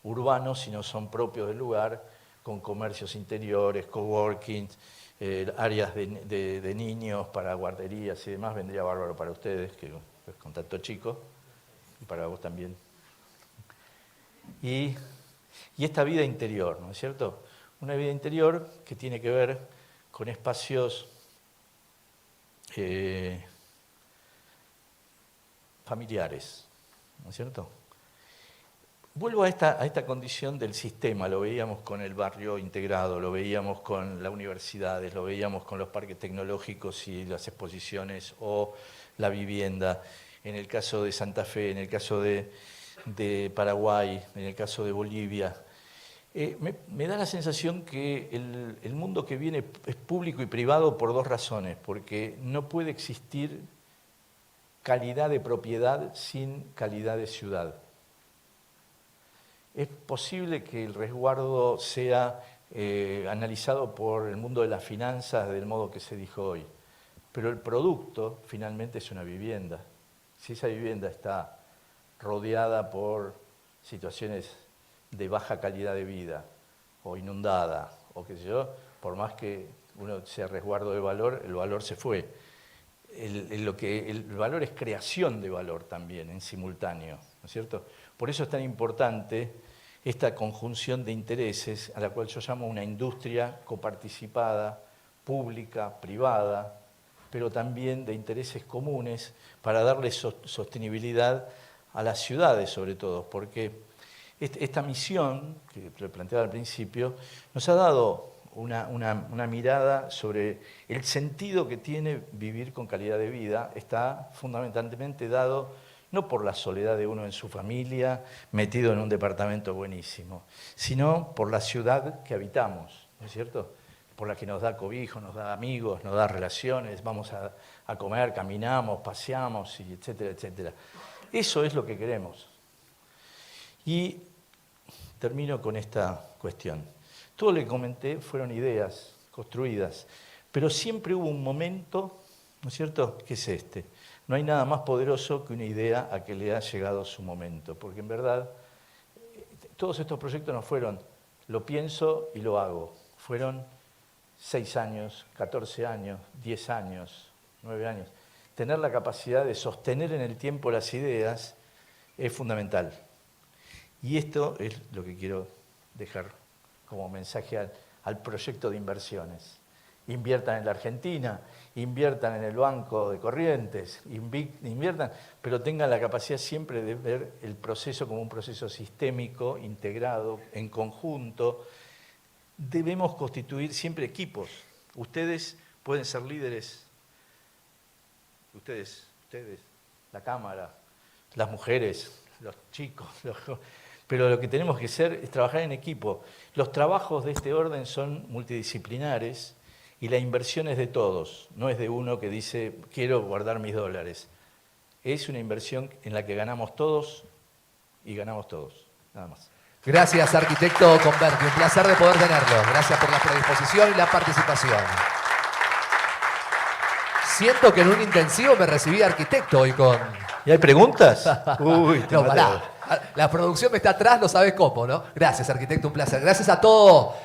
urbanos, sino son propios del lugar, con comercios interiores, coworking, áreas de niños para guarderías y demás. Vendría bárbaro para ustedes, que con tanto chico, y para vos también. Y esta vida interior, ¿no es cierto? Una vida interior que tiene que ver con espacios familiares, ¿no es cierto? Vuelvo a esta condición del sistema, lo veíamos con el barrio integrado, lo veíamos con las universidades, lo veíamos con los parques tecnológicos y las exposiciones o la vivienda, en el caso de Santa Fe, en el caso de Paraguay, en el caso de Bolivia. Me da la sensación que el mundo que viene es público y privado por dos razones, porque no puede existir calidad de propiedad sin calidad de ciudad. Es posible que el resguardo sea analizado por el mundo de las finanzas del modo que se dijo hoy, pero el producto finalmente es una vivienda. Si esa vivienda está rodeada por situaciones de baja calidad de vida o inundada o qué sé yo, por más que uno sea resguardo de valor, el valor se fue. El valor es creación de valor también en simultáneo, ¿no es cierto? Por eso es tan importante esta conjunción de intereses a la cual yo llamo una industria coparticipada, pública, privada, pero también de intereses comunes para darle sostenibilidad a las ciudades sobre todo, porque esta misión, que lo planteaba al principio, nos ha dado una mirada sobre el sentido que tiene vivir con calidad de vida. Está fundamentalmente dado no por la soledad de uno en su familia, metido en un departamento buenísimo, sino por la ciudad que habitamos, ¿no es cierto?, por la que nos da cobijo, nos da amigos, nos da relaciones, vamos a comer, caminamos, paseamos, y etcétera, etcétera. Eso es lo que queremos. Y termino con esta cuestión. Todo lo que comenté fueron ideas construidas, pero siempre hubo un momento, ¿no es cierto?, que es este. No hay nada más poderoso que una idea a que le ha llegado su momento, porque en verdad todos estos proyectos no fueron lo pienso y lo hago, fueron 6 años, 14 años, 10 años, 9 años. Tener la capacidad de sostener en el tiempo las ideas es fundamental. Y esto es lo que quiero dejar como mensaje al proyecto de inversiones. Inviertan en la Argentina, inviertan en el Banco de Corrientes, inviertan, pero tengan la capacidad siempre de ver el proceso como un proceso sistémico, integrado, en conjunto. Debemos constituir siempre equipos. Ustedes pueden ser líderes, ustedes, la Cámara, las mujeres, los chicos, pero lo que tenemos que hacer es trabajar en equipo. Los trabajos de este orden son multidisciplinares y la inversión es de todos, no es de uno que dice quiero guardar mis dólares. Es una inversión en la que ganamos todos y ganamos todos, nada más. Gracias, arquitecto Converti. Un placer de poder tenerlo. Gracias por la predisposición y la participación. Siento que en un intensivo me recibí arquitecto hoy con... ¿Y hay preguntas? Uy, te no, maté. pará. La producción me está atrás, no sabes cómo, ¿no? Gracias, arquitecto, un placer. Gracias a todos